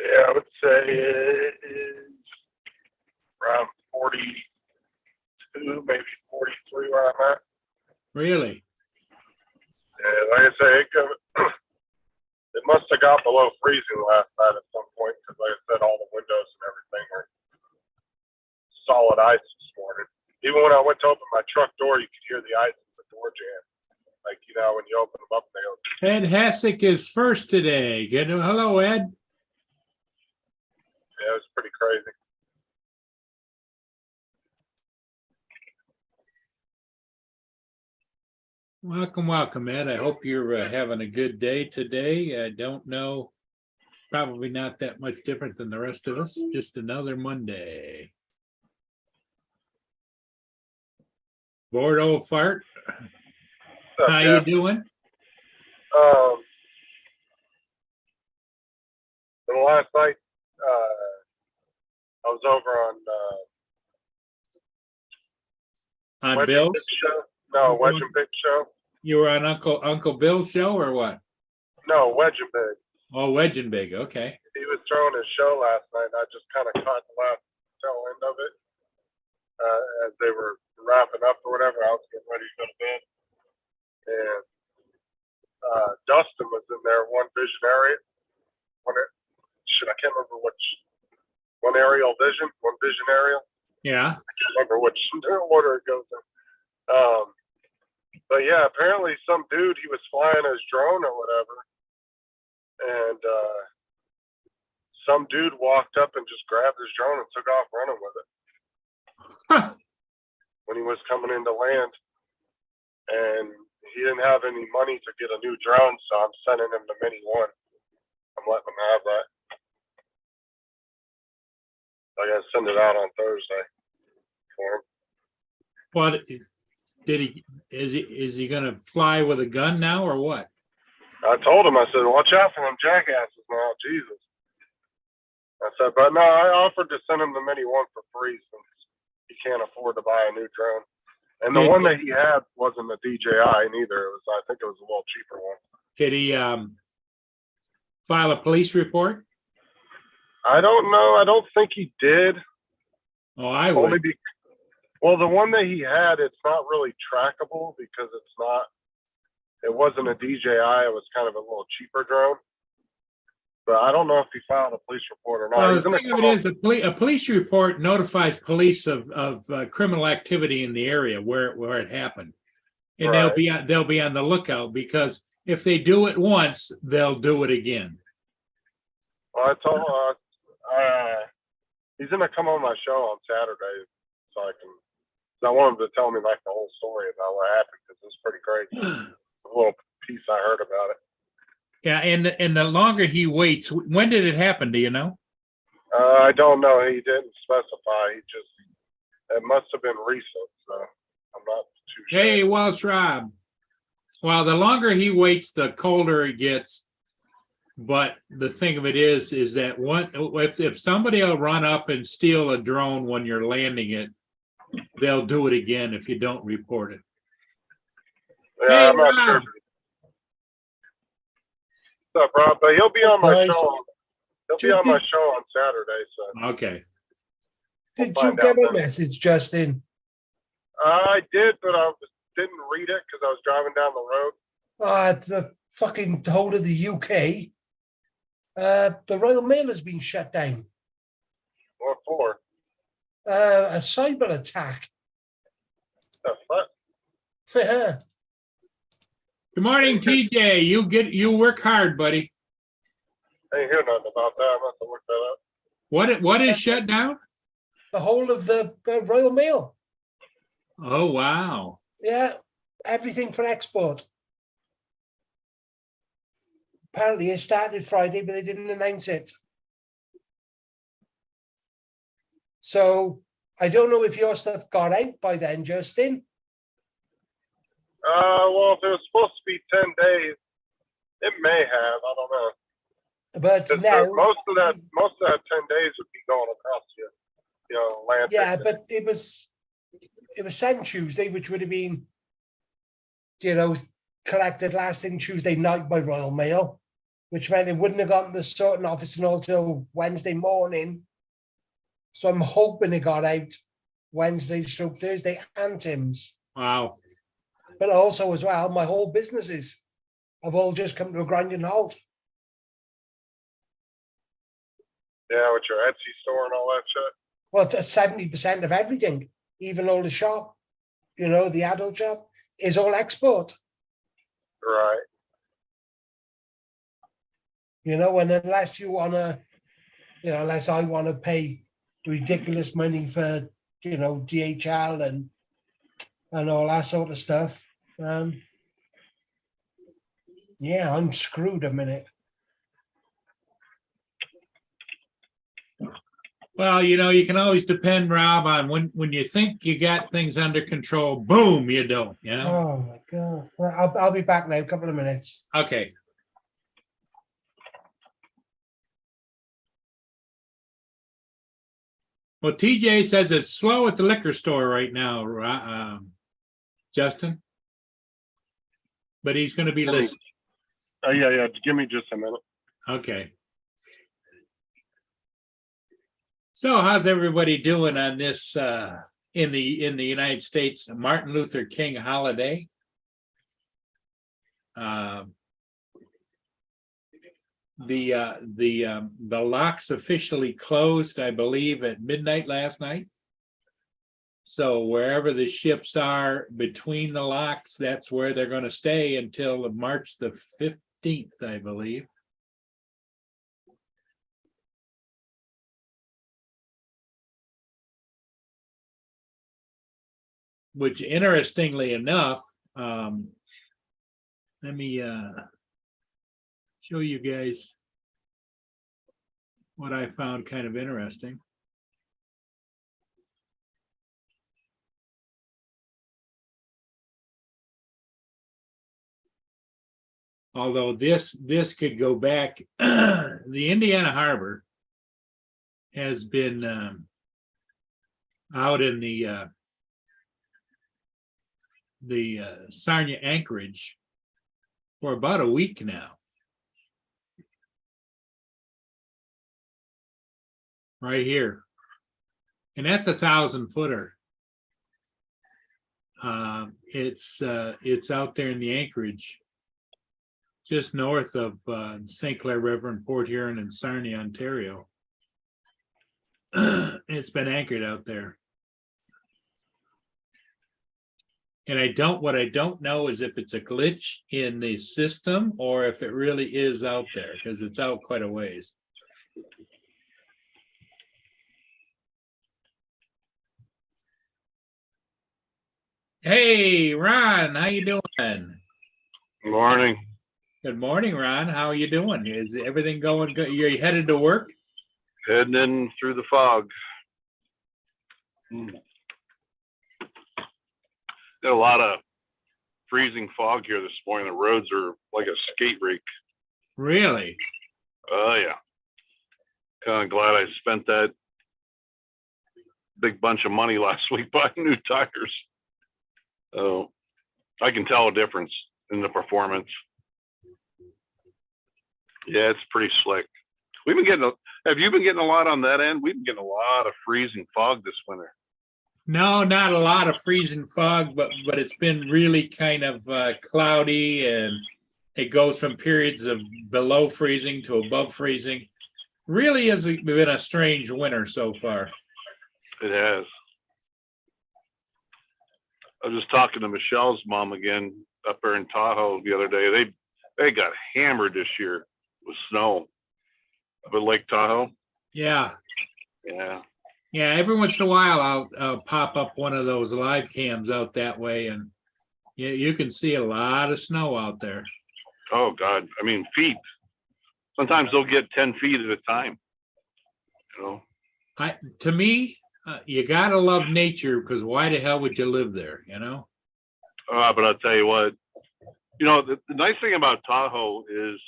Yeah, I would say it is around 42, maybe 43 where I'm at. Really? Yeah, like I say, it must have got below freezing last night at some point because, like I said, all the windows and everything were solid ice this morning. Even when I went to open my truck door, you could hear the ice in the door jam. Like, when you open them up, they go. Ed Hassick is first today. Hello, Ed. Yeah, it was pretty crazy. Welcome, Ed. I hope you're having a good day today. I don't know, probably not that much different than the rest of us. Just another Monday. Bored old fart. How you doing? And last night, I was over on Bill's show. No, Wedge and Big show. You were on Uncle Bill's show or what? No, Wedge and Big. Oh, Wedge and Big. Okay. He was throwing his show last night, and I just kind of caught the last tail end of it as they were wrapping up or whatever. I was getting ready to go to bed, and Dustin was in there, one visionary. I can't remember which one aerial vision, one vision aerial. Yeah. I can't remember which order it goes in. But yeah, apparently some dude, he was flying his drone or whatever, and some dude walked up and just grabbed his drone and took off running with it. Huh. When he was coming into land, and he didn't have any money to get a new drone, so I'm sending him the Mini One. I'm letting him have that. I gotta send it out on Thursday for him. What is he gonna fly with a gun now or what? I told him, I said, watch out for them jackasses now, Jesus. I said, but no, I offered to send him the Mini One for free since he can't afford to buy a new drone. And the one that he had wasn't a DJI neither. I think it was a little cheaper one. Did he file a police report? I don't know. I don't think he did. Oh, I would. Well, the one that he had, it's not really trackable because it wasn't a DJI. It was kind of a little cheaper drone. But I don't know if he filed a police report or not. Well, the thing of it is, a police report notifies police of criminal activity in the area where it happened, and right. they'll be on the lookout, because if they do it once, they'll do it again. Well, I told he's gonna come on my show on Saturday, so I want him to tell me like the whole story about what happened, because it's pretty crazy. A little piece I heard about it. Yeah, and the longer he waits, when did it happen? Do you know? I don't know. He didn't specify. It must have been recent, so I'm not too sure. Hey, Welsh Rob. Well, the longer he waits, the colder it gets. But the thing of it is that if somebody will run up and steal a drone when you're landing it, they'll do it again if you don't report it. Yeah, hey, I'm not Rob. sure. What's up, Rob? But he'll be on my show. He'll be on my show on Saturday. So okay. Did you get a message, Justin? I did, but I didn't read it because I was driving down the road. The fucking whole of the UK. The Royal Mail has been shut down. What for? A cyber attack. The fuck? Yeah. Good morning, TJ. You work hard, buddy. I ain't hear nothing about that. I'm going to look that up. What is shut down? The whole of the Royal Mail. Oh, wow. Yeah, everything for export. Apparently it started Friday, but they didn't announce it. So I don't know if your stuff got out by then, Justin. Well, if it was supposed to be 10 days, it may have. I don't know. But now most of that 10 days would be going across land. Yeah, but it was sent Tuesday, which would have been, collected last thing Tuesday night by Royal Mail. which meant it wouldn't have gotten to the sorting office until Wednesday morning. So I'm hoping it got out Wednesday, stroke Thursday, and Tim's. Wow. But also as well, my whole businesses have all just come to a grinding halt. Yeah, with your Etsy store and all that shit. Well, it's 70% of everything, even all the shop, the adult shop, is all export. Right. And unless you want to, unless I want to pay ridiculous money for, DHL and all that sort of stuff. Yeah, I'm screwed a minute. Well, you can always depend, Rob, on when you think you got things under control, boom, you don't, Oh my God. Well, I'll be back now, a couple of minutes. Okay. Well, TJ says it's slow at the liquor store right now, Justin. But he's going to be listening. Yeah. Give me just a minute. Okay. So how's everybody doing on this in the United States Martin Luther King holiday? The locks officially closed, I believe, at midnight last night. So wherever the ships are between the locks, that's where they're going to stay until March the 15th, I believe. Which, interestingly enough, let me show you guys what I found kind of interesting. Although this could go back, the Indiana Harbor has been out in the Sarnia anchorage for about a week now. Right here. And that's a 1,000-footer. It's out there in the anchorage, just north of St. Clair River and Port Huron and Sarnia, Ontario. It's been anchored out there. And what I don't know is if it's a glitch in the system or if it really is out there, because it's out quite a ways. Hey, Ron, how you doing? Morning. Good morning, Ron. How are you doing? Is everything going good? You're headed to work? Heading in through the fog. Got a lot of freezing fog here this morning. The roads are like a skate rink. Really? Oh, yeah. Kind of glad I spent that big bunch of money last week buying new tires. Oh, I can tell a difference in the performance. Yeah, it's pretty slick. Have you been getting a lot on that end? We've been getting a lot of freezing fog this winter. No, not a lot of freezing fog, but it's been really kind of cloudy, and it goes from periods of below freezing to above freezing. Really has been a strange winter so far. It has. I was just talking to Michelle's mom again up there in Tahoe the other day. They got hammered this year with snow up at Lake Tahoe. Yeah. Yeah. Yeah, every once in a while I'll pop up one of those live cams out that way, and you can see a lot of snow out there. Oh God, I mean feet. Sometimes they'll get 10 feet at a time. To me, you gotta love nature, because why the hell would you live there? But I'll tell you what. The nice thing about Tahoe is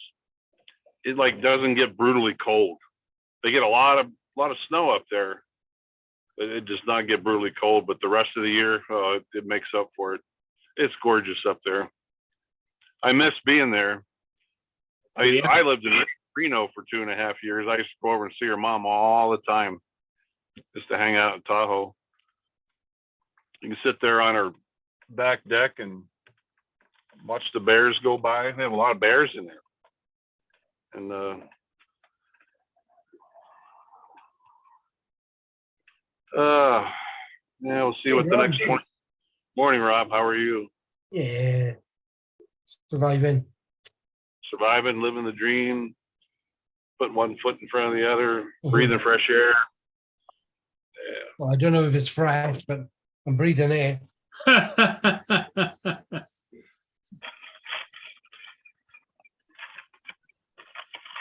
it doesn't get brutally cold. They get a lot of snow up there. It does not get brutally cold, but the rest of the year, it makes up for it. It's gorgeous up there. I miss being there. I lived in Reno for 2.5 years. I used to go over and see her mom all the time, just to hang out in Tahoe. You can sit there on her back deck and watch the bears go by. They have a lot of bears in there. And yeah, we'll see Hey, what the Rob. next morning, Rob. How are you? Yeah. Surviving. Surviving, living the dream, putting one foot in front of the other, breathing fresh air. Yeah. Well, I don't know if it's fresh, but I'm breathing air.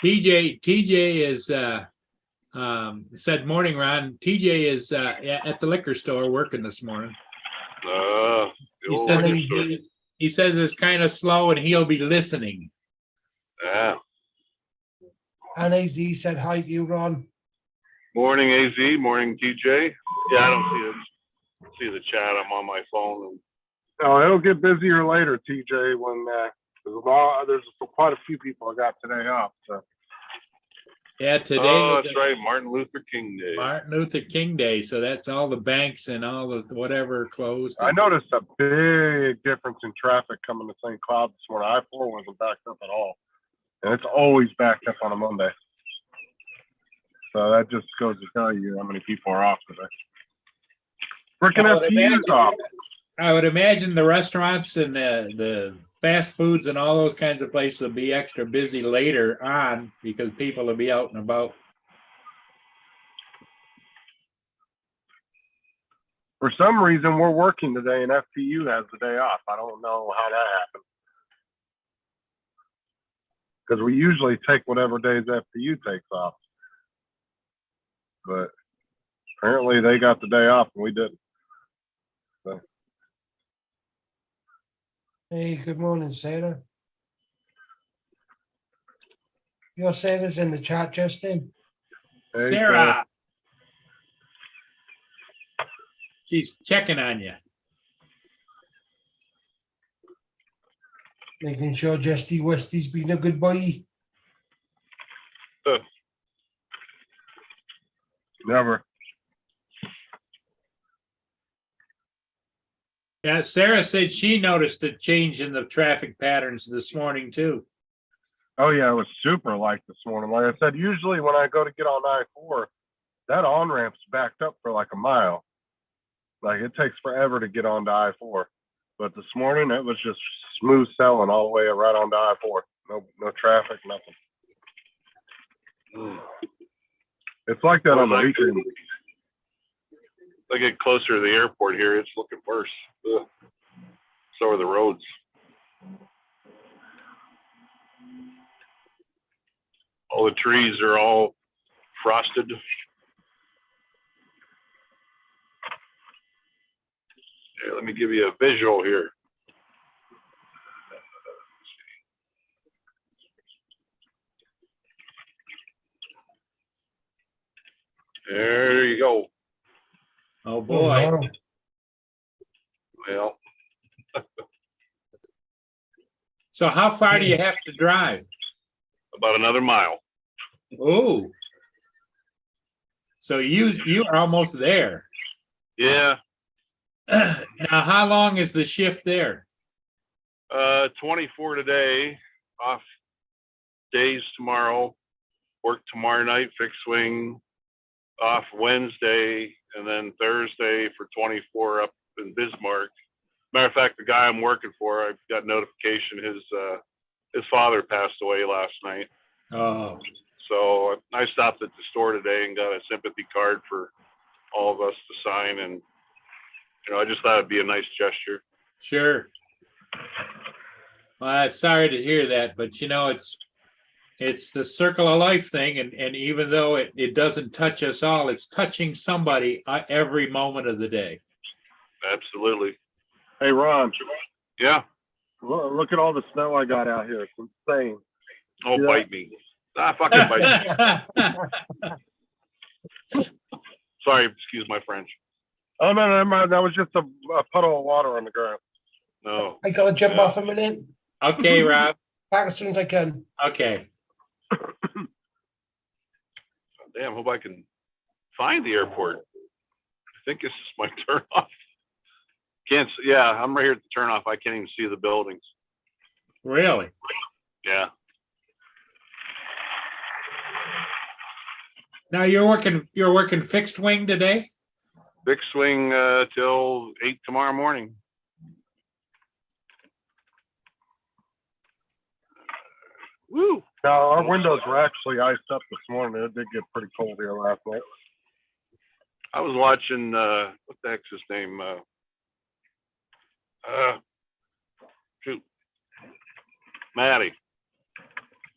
TJ is said morning, Ron. TJ is at the liquor store working this morning. The He old says, liquor store. he says it's kind of slow and he'll be listening. Yeah. And he said hi to you, Ron. Morning, AZ. Morning, TJ. Yeah, I don't see the chat. I'm on my phone. No, it'll get busier later, TJ, when there's quite a few people I got today off. So. Yeah, today Oh, was that's right, Martin Luther King Day. Martin Luther King Day, so that's all the banks and all the whatever closed. I noticed a big difference in traffic coming to St. Cloud this morning. I-4 wasn't backed up at all, and it's always backed up on a Monday. So that just goes to tell you how many people are off today. Freaking FPU's off. I would imagine the restaurants and the fast foods and all those kinds of places will be extra busy later on because people will be out and about. For some reason, we're working today and FPU has the day off. I don't know how that happened. Because we usually take whatever days FPU takes off. But apparently they got the day off and we didn't. So. Hey, good morning, Sarah. Your Sarah's in the chat, Justin. Hey, Sarah. She's checking on you. Making sure Justy Westy's been a good boy. Never. Yeah, Sarah said she noticed a change in the traffic patterns this morning too. Oh yeah, it was super light this morning. Like I said, usually when I go to get on I-4, that on-ramp's backed up for like a mile. Like it takes forever to get onto I-4. But this morning it was just smooth sailing all the way right onto I-4. No traffic, nothing. It's like that on the weekend. I get closer to the airport here, it's looking worse. Ugh. So are the roads. All the trees are all frosted. Here, let me give you a visual here. There you go. Oh boy. wow. Well, So how far do you have to drive? about another mile. Oh. So you are almost there. Yeah. Now, how long is the shift there? 24 today, off days tomorrow, work tomorrow night, fixed wing, off Wednesday, and then Thursday for 24 up in Bismarck. Matter of fact, the guy I'm working for, I got notification his father passed away last night. Oh, So I stopped at the store today and got a sympathy card for all of us to sign, and I just thought it'd be a nice gesture. sure. Well, I'm sorry to hear that, but it's the circle of life thing, and even though it doesn't touch us all, it's touching somebody every moment of the day. Absolutely. Hey, Ron, Yeah. look at all the snow I got out here. It's insane. Oh, Yeah. bite me. Fucking bite me. Sorry, excuse my French. Oh, no, never mind. That was just a puddle of water on the ground. No. I gotta jump off a minute. Okay, Rob. back as soon as I can. Okay. Damn, hope I can find the airport. I think this is my turn off. Yeah, I'm right here at the turn off. I can't even see the buildings. Really? Yeah. Now you're working fixed wing today? Big swing till 8 tomorrow morning. Woo! Now, our windows were actually iced up this morning. It did get pretty cold here last night. I was watching what the heck's his name? Shoot, Matty,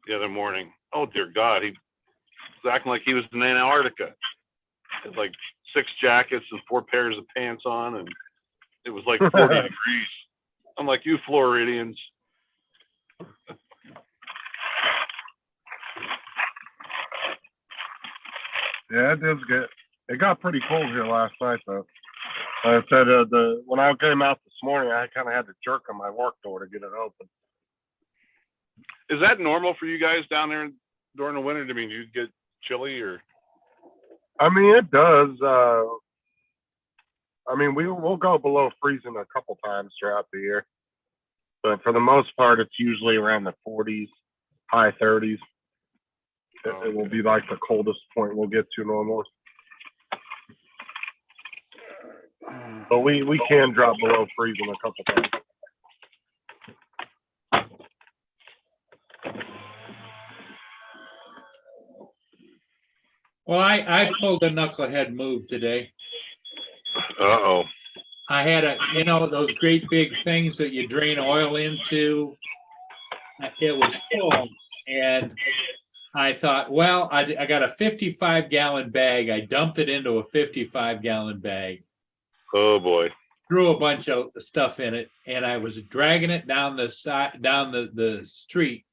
the other morning. Oh dear God, he was acting like he was in Antarctica. Had like 6 jackets and 4 pairs of pants on, and it was like 40 degrees. I'm like, you Floridians. Yeah, it got pretty cold here last night though. I said when I came out this morning, I kind of had to jerk on my work door to get it open. Is that normal for you guys down there during the winter? I mean, you get chilly or? I mean, it does. I mean, we'll go below freezing a couple times throughout the year, but for the most part, it's usually around the 40s, high 30s. It will be like the coldest point we'll get to normally. But we can drop below freezing a couple times. Well, I pulled a knucklehead move today. Uh-oh. I had those great big things that you drain oil into. It was full, and I thought, well, I got a 55-gallon bag. I dumped it into a 55-gallon bag. Oh boy. Threw a bunch of stuff in it, and I was dragging it down the street.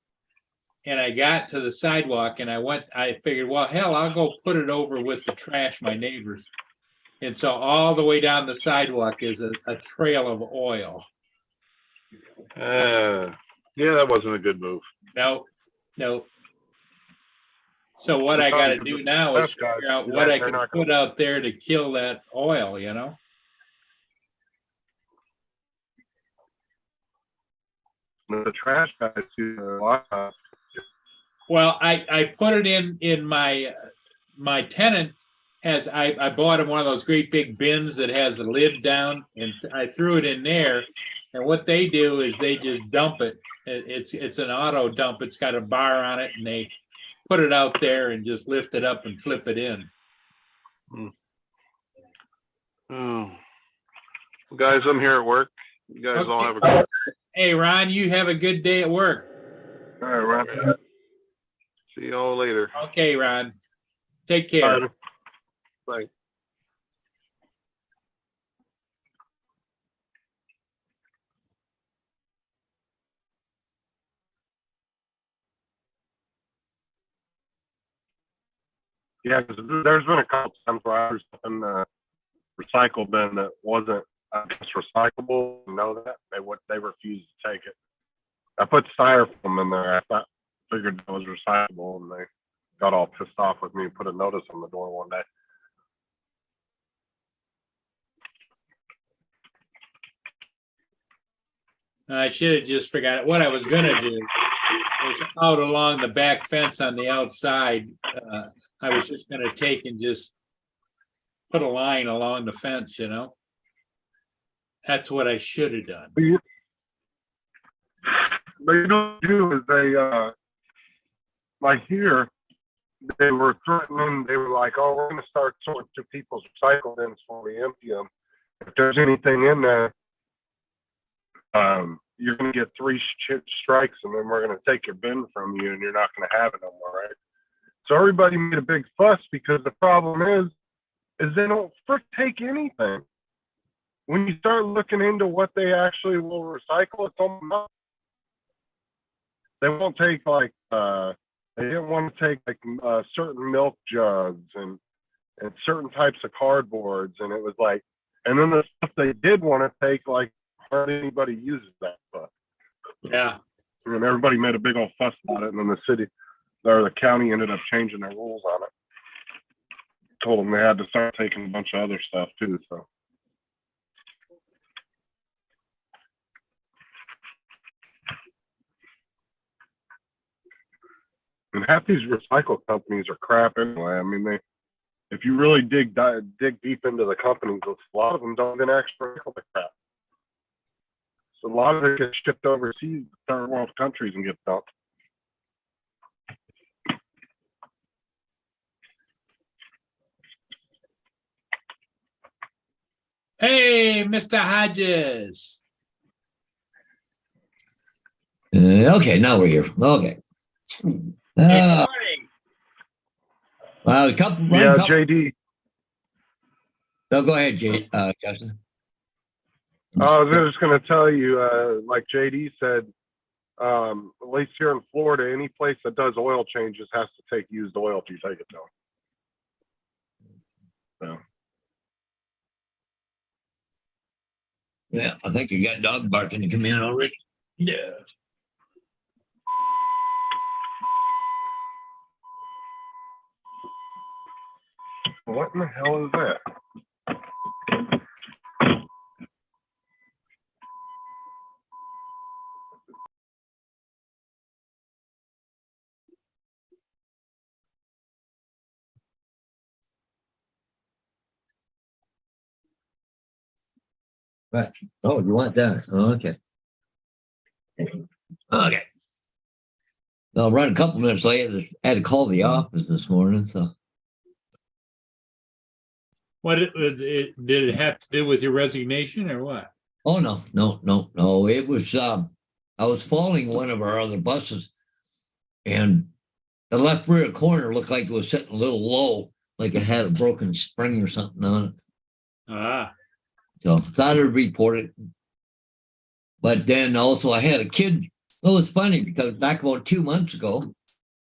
And I got to the sidewalk, and I figured, well, hell, I'll go put it over with the trash, my neighbors. And so all the way down the sidewalk is a trail of oil. Yeah, that wasn't a good move. No. So what I got to do now is figure out what I can put out there to kill that oil, you know? The trash guys do a lot. Well, I put it in my tenant has I bought him one of those great big bins that has the lid down, and I threw it in there. And what they do is they just dump it. It's an auto dump. It's got a bar on it, and they put it out there and just lift it up and flip it in. Oh, well, guys, I'm here at work. You guys all have a good. Hey, Ron, you have a good day at work. All right, Ron. See y'all later. Okay, Ron. Take care. Bye. Bye. Yeah, 'cause there's been a couple times where I was in the recycle bin that wasn't, I guess, recyclable. You know that they refused to take it. I put styrofoam in there. I figured it was recyclable, and they got all pissed off with me and put a notice on the door one day. I should have just forgot what I was going to do. Was out along the back fence on the outside. I was just going to take and just put a line along the fence, you know. That's what I should have done. They don't do is they like here they were threatening. They were like, "Oh, we're going to start sorting through people's recycle bins before we empty them. If there's anything in there, you're going to get 3 strikes, and then we're going to take your bin from you, and you're not going to have it no more, right?" So everybody made a big fuss because the problem is they don't take anything. When you start looking into what they actually will recycle, it's almost nothing. They won't take like they didn't want to take like certain milk jugs and certain types of cardboards, and it was like, and then the stuff they did want to take, like hardly anybody uses that stuff. Yeah. And everybody made a big old fuss about it, and then the city or the county ended up changing their rules on it. Told them they had to start taking a bunch of other stuff too. So. And half these recycle companies are crap anyway. I mean, if you really dig deep into the companies, a lot of them don't even actually recycle the crap. So a lot of it gets shipped overseas to third world countries and gets dumped. Hey, Mr. Hodges. Okay, now we're here. Okay. Good morning. Well, a couple. Yeah, couple. JD. No, go ahead, Justin. I was just going to tell you, like JD said, at least here in Florida, any place that does oil changes has to take used oil if you take it to them. So. Yeah, I think you got dog barking to come in already. Yeah. What in the hell is that? Right. Oh, you want that? Oh, okay. Okay. I'll run a couple minutes late. I had to call the office this morning, so. What did it have to do with your resignation or what? Oh no. It was I was following one of our other buses, and the left rear corner looked like it was sitting a little low, like it had a broken spring or something on it. Ah. So thought I'd report it. But then also I had a kid. Oh, it's funny because back about 2 months ago,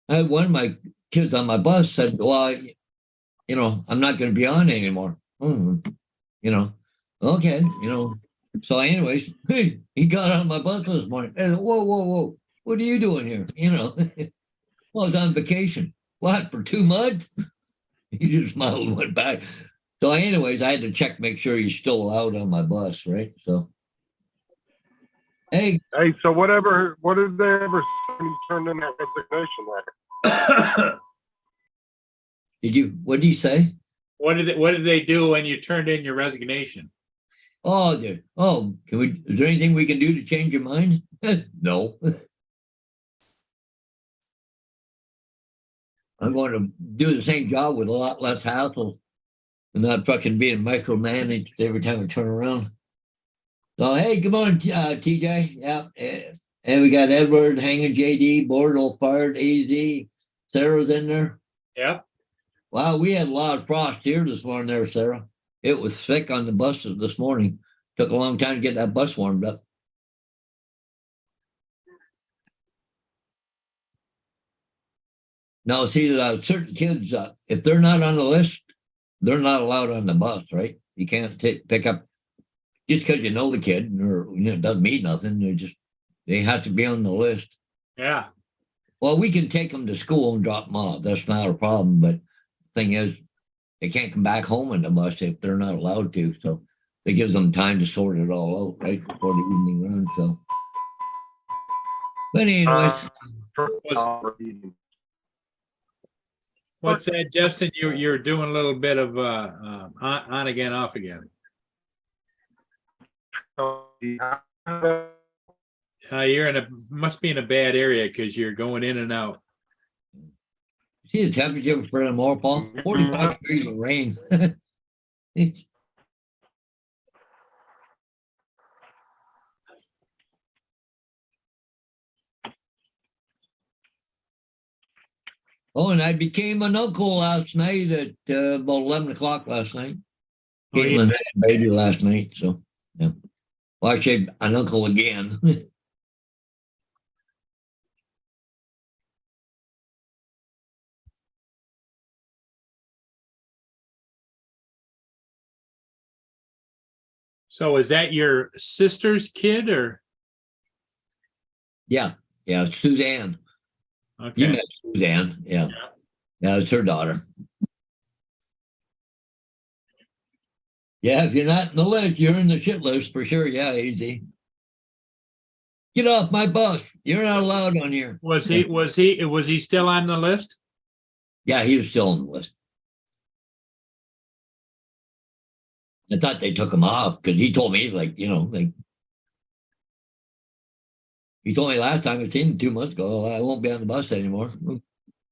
I had one of my kids on my bus said, well, I'm not going to be on anymore. Okay, So anyways, he got on my bus this morning and whoa. What are you doing here? Well, I was on vacation. What, for 2 months? He just smiled and went back. So anyways, I had to check, make sure he's still allowed on my bus, right? So. Hey, so what did they ever say when you turned in that resignation letter? what did you say? What did they do when you turned in your resignation? Is there anything we can do to change your mind? No. I'm going to do the same job with a lot less hassle and not fucking being micromanaged every time I turn around. So, hey, good morning, TJ. Yeah. And we got Edward, Hanging JD, Bordeaux Fired, AZ. Sarah's in there. Yep. Wow, we had a lot of frost here this morning there, Sarah. It was thick on the buses this morning. Took a long time to get that bus warmed up. Now, see, certain kids, if they're not on the list, they're not allowed on the bus, right? You can't pick up just because you know the kid, or it doesn't mean nothing. They have to be on the list. Yeah. Well, we can take them to school and drop them off. That's not a problem. But the thing is, they can't come back home on the bus if they're not allowed to. So it gives them time to sort it all out, right, before the evening run. So, but anyways, What's that, Justin? You're doing a little bit of on again, off again. Must be in a bad area because you're going in and out. see the temperature for the more, Paul? 45 degrees of rain. And I became an uncle last night at about 11 o'clock last night. Caitlin had a baby last night, so yeah. Well, actually, an uncle again. So is that your sister's kid or? Yeah. Yeah, Suzanne. You Okay. met Suzanne. Yeah. Yeah. Yeah, it's her daughter. Yeah, if you're not in the list, you're in the shit list for sure. Yeah, easy. Get off my bus. You're not allowed on here. Was he still on the list? Yeah, he was still on the list. I thought they took him off because he told me, like, he told me last time I seen him 2 months ago, I won't be on the bus anymore.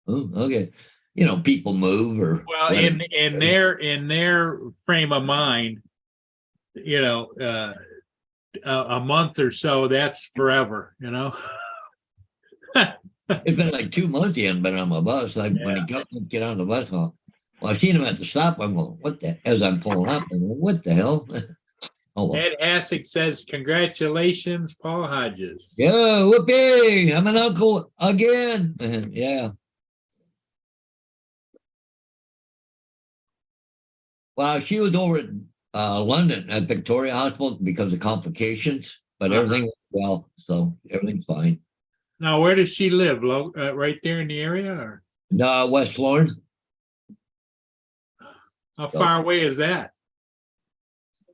Oh, okay. People move or Well, whatever. in their frame of mind, a month or so, that's forever, It's been like 2 months he hadn't been on my bus. Like when he comes to get on the bus, well, I seen him at the stop. I'm going, what the? As I'm pulling up, I'm going, what the hell? Oh, well. Ed Hassick says, congratulations, Paul Hodges. Yeah, whoopee! I'm an uncle again. Yeah. Well, she was over at London at Victoria Hospital because of complications, but everything went well, so everything's fine. Now, where does she live? Right there in the area, or No, West Lorne, how far away is that?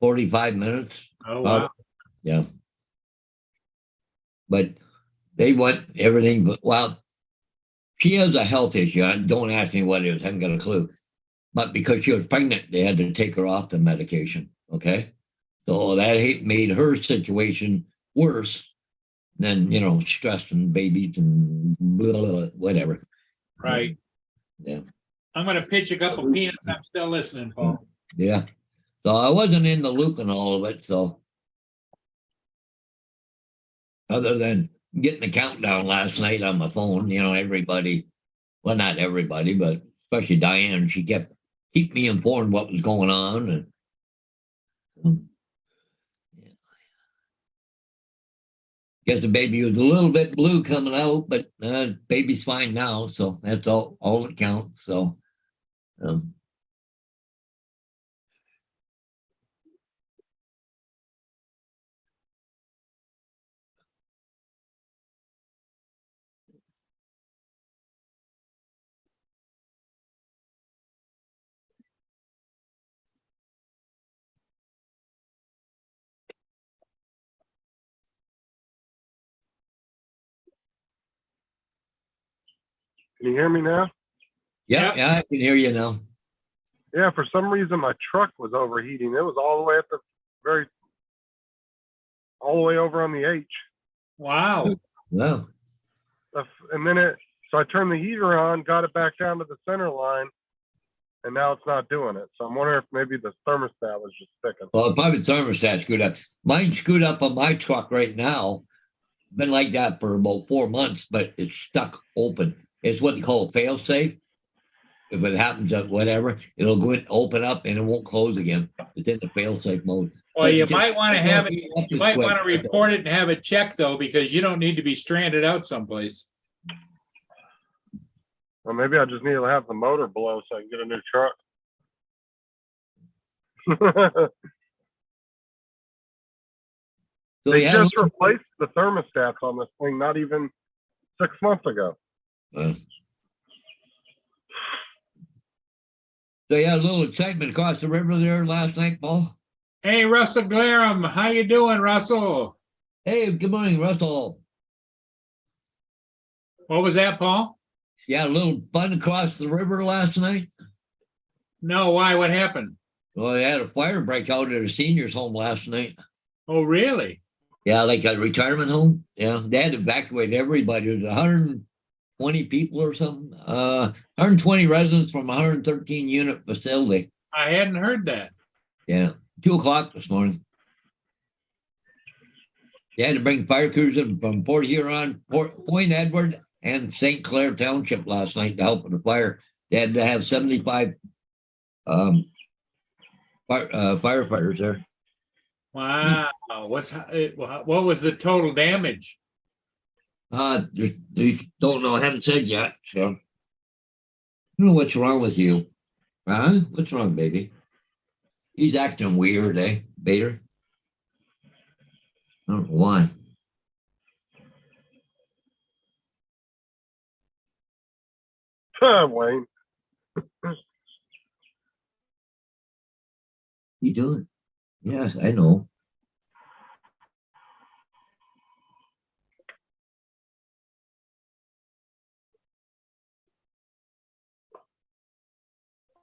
45 minutes. Oh, wow. Yeah. But they want everything, but well, she has a health issue. Don't ask me what it is. I haven't got a clue. But because she was pregnant, they had to take her off the medication. Okay. So that made her situation worse than, stress and babies and blah, blah, blah, whatever. Right. Yeah. I'm going to pitch a couple peanuts. I'm still listening, Paul. Yeah. So I wasn't in the loop and all of it. So other than getting the countdown last night on my phone, everybody, well, not everybody, but especially Diane, she kept me informed what was going on. And guess the baby was a little bit blue coming out, but baby's fine now. So that's all that counts. So, Can you hear me now? yeah, Yep. yeah, I can hear you now. Yeah, for some reason my truck was overheating. It was all the way all the way over on the H. Wow. Well, And then so I turned the heater on, got it back down to the center line, and now it's not doing it. So I'm wondering if maybe the thermostat was just sticking. well, probably the thermostat screwed up. Mine screwed up on my truck right now. Been like that for about 4 months, but it's stuck open. It's what they call a fail safe. If it happens at whatever, it'll go in, open up, and it won't close again. It's in the fail safe mode. Well, But you just- might want to have it. Up You is might quick. want to report it and have it checked, though, because you don't need to be stranded out someplace. Well, maybe I just need to have the motor blow so I can get a new truck. So They yeah, just replaced the thermostats on this thing not even 6 months ago. so yeah, a little excitement across the river there last night, Paul. Hey, Russell Glarum, how you doing, Russell? Hey, good morning, Russell. What was that, Paul? Yeah, a little fun across the river last night. No, why? What happened? Well, they had a fire break out at a senior's home last night. Oh, really? Yeah, like a retirement home. Yeah, they had to evacuate everybody. It was 120 people or something. 120 residents from 113 unit facility. I hadn't heard that. Yeah, 2:00 this morning. They had to bring fire crews in from Port Huron, Point Edward, and St. Clair Township last night to help with the fire. They had to have 75 firefighters there. Wow. What was the total damage? They don't know. I haven't said yet. So, I don't know what's wrong with you. Huh? What's wrong, baby? He's acting weird, eh, Bader? I don't know why. Wayne. You doing? Yes, I know.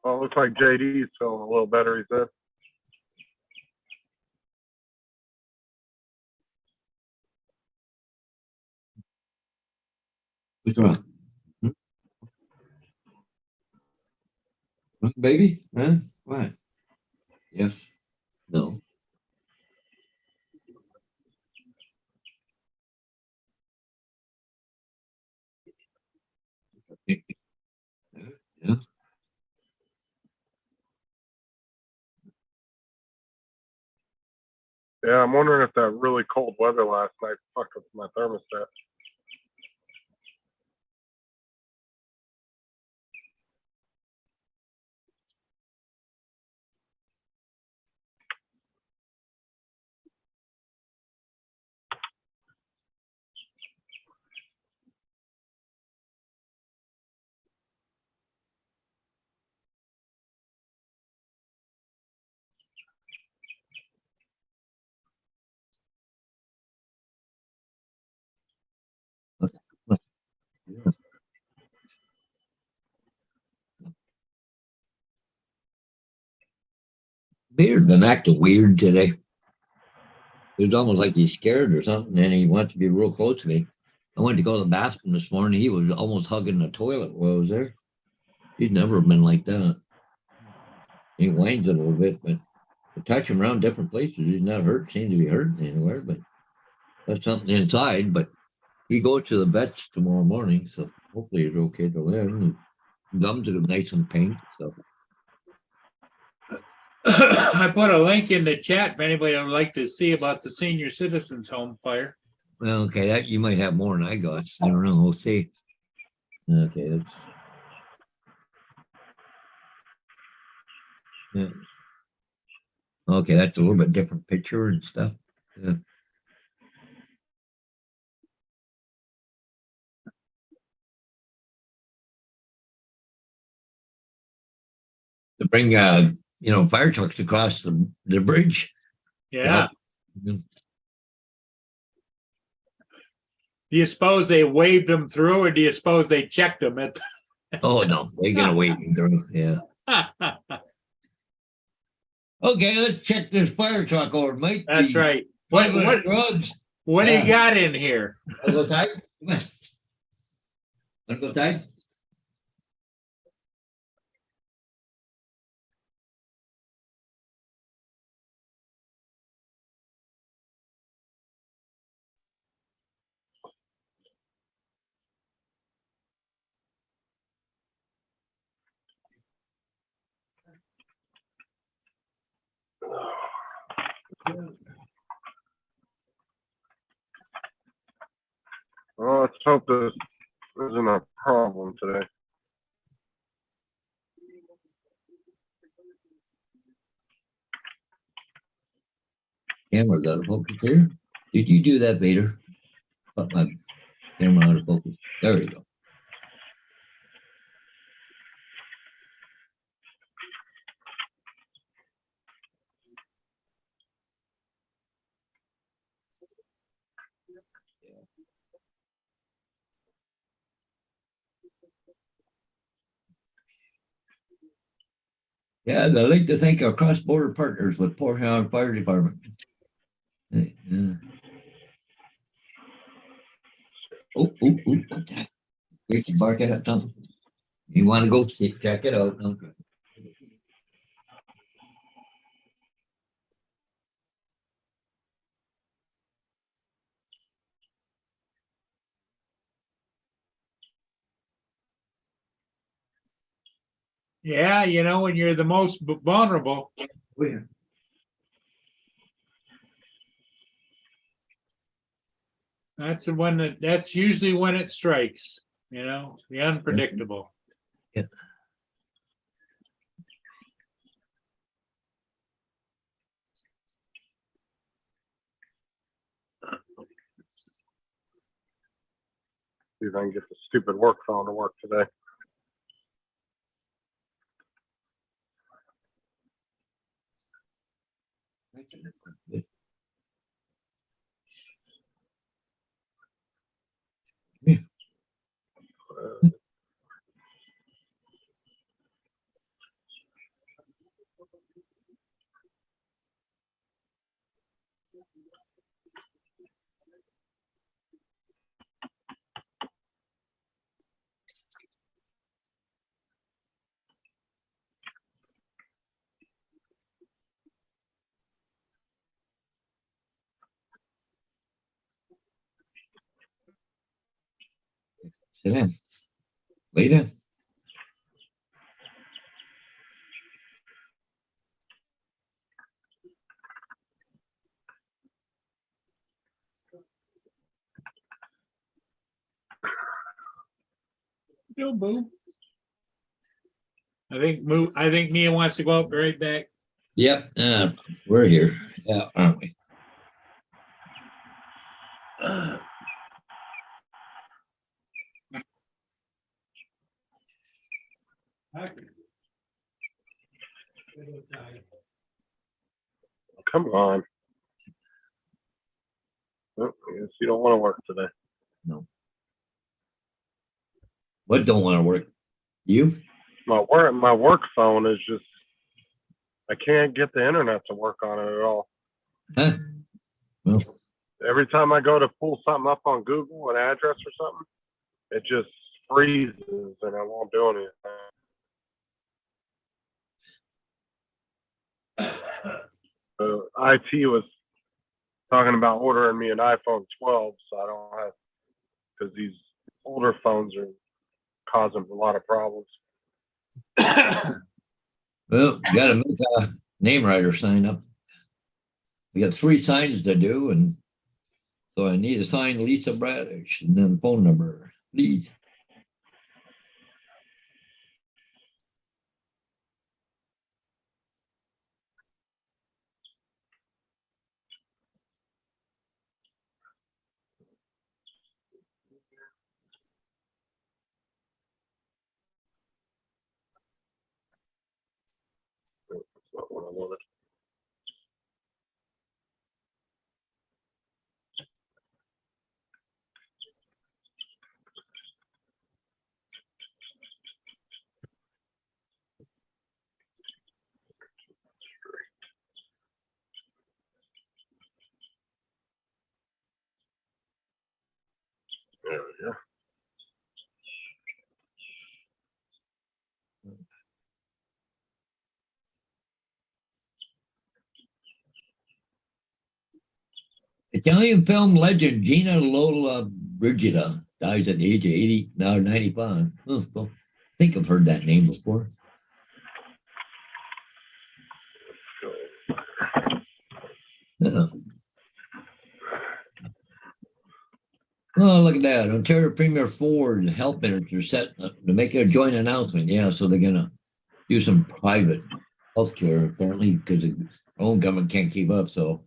Well, it looks like JD's feeling a little better, he said. What's wrong? Baby? Huh? What? Yes. No. Yeah. Yeah, I'm wondering if that really cold weather last night fucked with my thermostat. Beard been acting weird today. It's almost like he's scared or something, and he wants to be real close to me. I went to go to the bathroom this morning. He was almost hugging the toilet while I was there. He's never been like that. He whines a little bit, but I touch him around different places. He's not hurt, seems to be hurt anywhere, but that's something inside. But he goes to the vets tomorrow morning, so hopefully he's okay to live. And gums are nice and pink, so. I put a link in the chat if anybody would like to see about the senior citizens home fire. Well, okay, that you might have more than I got. I don't know. We'll see. Okay, that's yeah. Okay, that's a little bit different picture and stuff. Yeah. To bring fire trucks across the bridge. Yeah. Yep. Do you suppose they waved them through, or do you suppose they checked them at? Oh no, they're gonna wait through. Yeah. Okay, let's check this fire truck over. Might That's be right. what drugs? What do Yeah. you got in here? Wanna go tight? Come on. Wanna go tight? Well, let's hope this isn't a problem today. Camera's out of focus here. Did you do that, Vader? Put my camera out of focus. There we go. Yeah, I'd like to thank our cross-border partners with Port Huron Fire Department. Yeah. Oh, what's that? Gracie barking at something. You want to go check it out? Okay. Yeah, when you're the most vulnerable, Where? that's usually when it strikes, the unpredictable. Yeah. See if I can get the stupid work phone to work today. Sit down. Lay down. Yo, boo. I think Mia wants to go up right back. Yep, we're here. Yeah, aren't we? Come on. Oh, I guess you don't want to work today. No. What don't want to work? You? My work phone is just, I can't get the internet to work on it at all. Huh? Well, Every time I go to pull something up on Google, an address or something, it just freezes and it won't do anything. IT was talking about ordering me an iPhone 12, so I don't have, because these older phones are causing a lot of problems. well, got to make a name writer sign up. We got 3 signs to do, and so I need to sign Lisa Bradish and then phone number, please. That's not what I wanted. There we go. Italian film legend Gina Lola Brigida dies at the age of 80, now 95. Oh, well, I think I've heard that name before. Yeah. Oh, look at that. Ontario Premier Ford Health Minister set to make a joint announcement. Yeah, so they're going to do some private healthcare apparently because the own government can't keep up. So,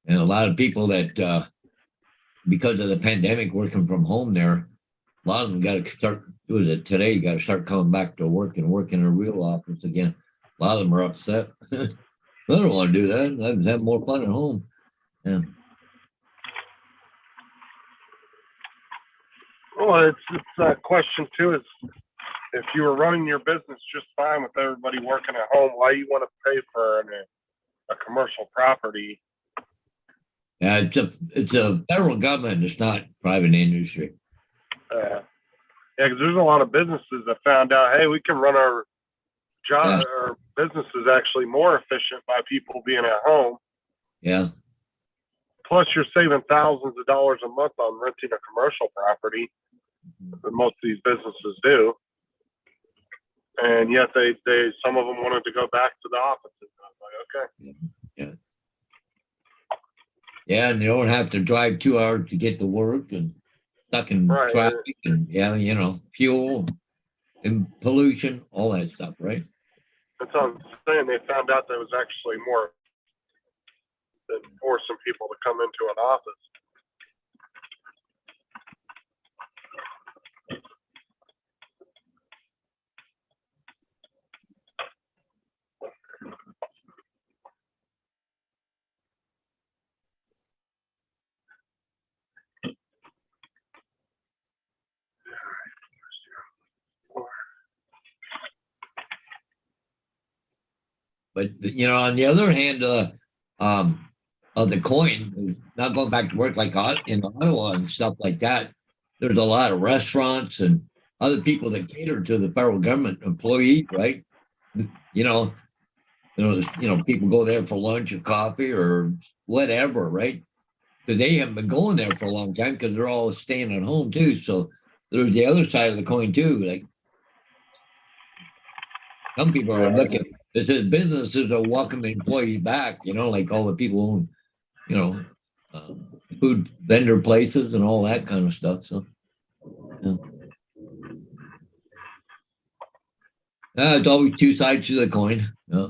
and a lot of people that, because of the pandemic working from home there, a lot of them got to start doing it today. You got to start coming back to work and work in a real office again. A lot of them are upset. I don't want to do that. I have more fun at home. Yeah. Well, it's a question too. Is if you were running your business just fine with everybody working at home, why you want to pay for a commercial property? Yeah, it's a federal government. It's not private industry. Yeah, because there's a lot of businesses that found out, hey, we can run our job, our businesses actually more efficient by people being at home. Yeah. Plus, you're saving thousands of dollars a month on renting a commercial property. That most of these businesses do, and yet they some of them wanted to go back to the offices. I was like, okay. Yeah. Yeah, and you don't have to drive 2 hours to get to work and stuck in traffic and fuel and pollution, all that stuff, right? That's what I'm saying. They found out there was actually more than forcing people to come into an office. But on the other hand, of the coin, not going back to work like in Ottawa and stuff like that. There's a lot of restaurants and other people that cater to the federal government employees, right? People go there for lunch or coffee or whatever, right? Because they haven't been going there for a long time because they're all staying at home too. So there's the other side of the coin too. Like some people are looking. It says businesses are welcoming employees back. Like all the people who, food vendor places and all that kind of stuff. So, it's always two sides to the coin. Yeah.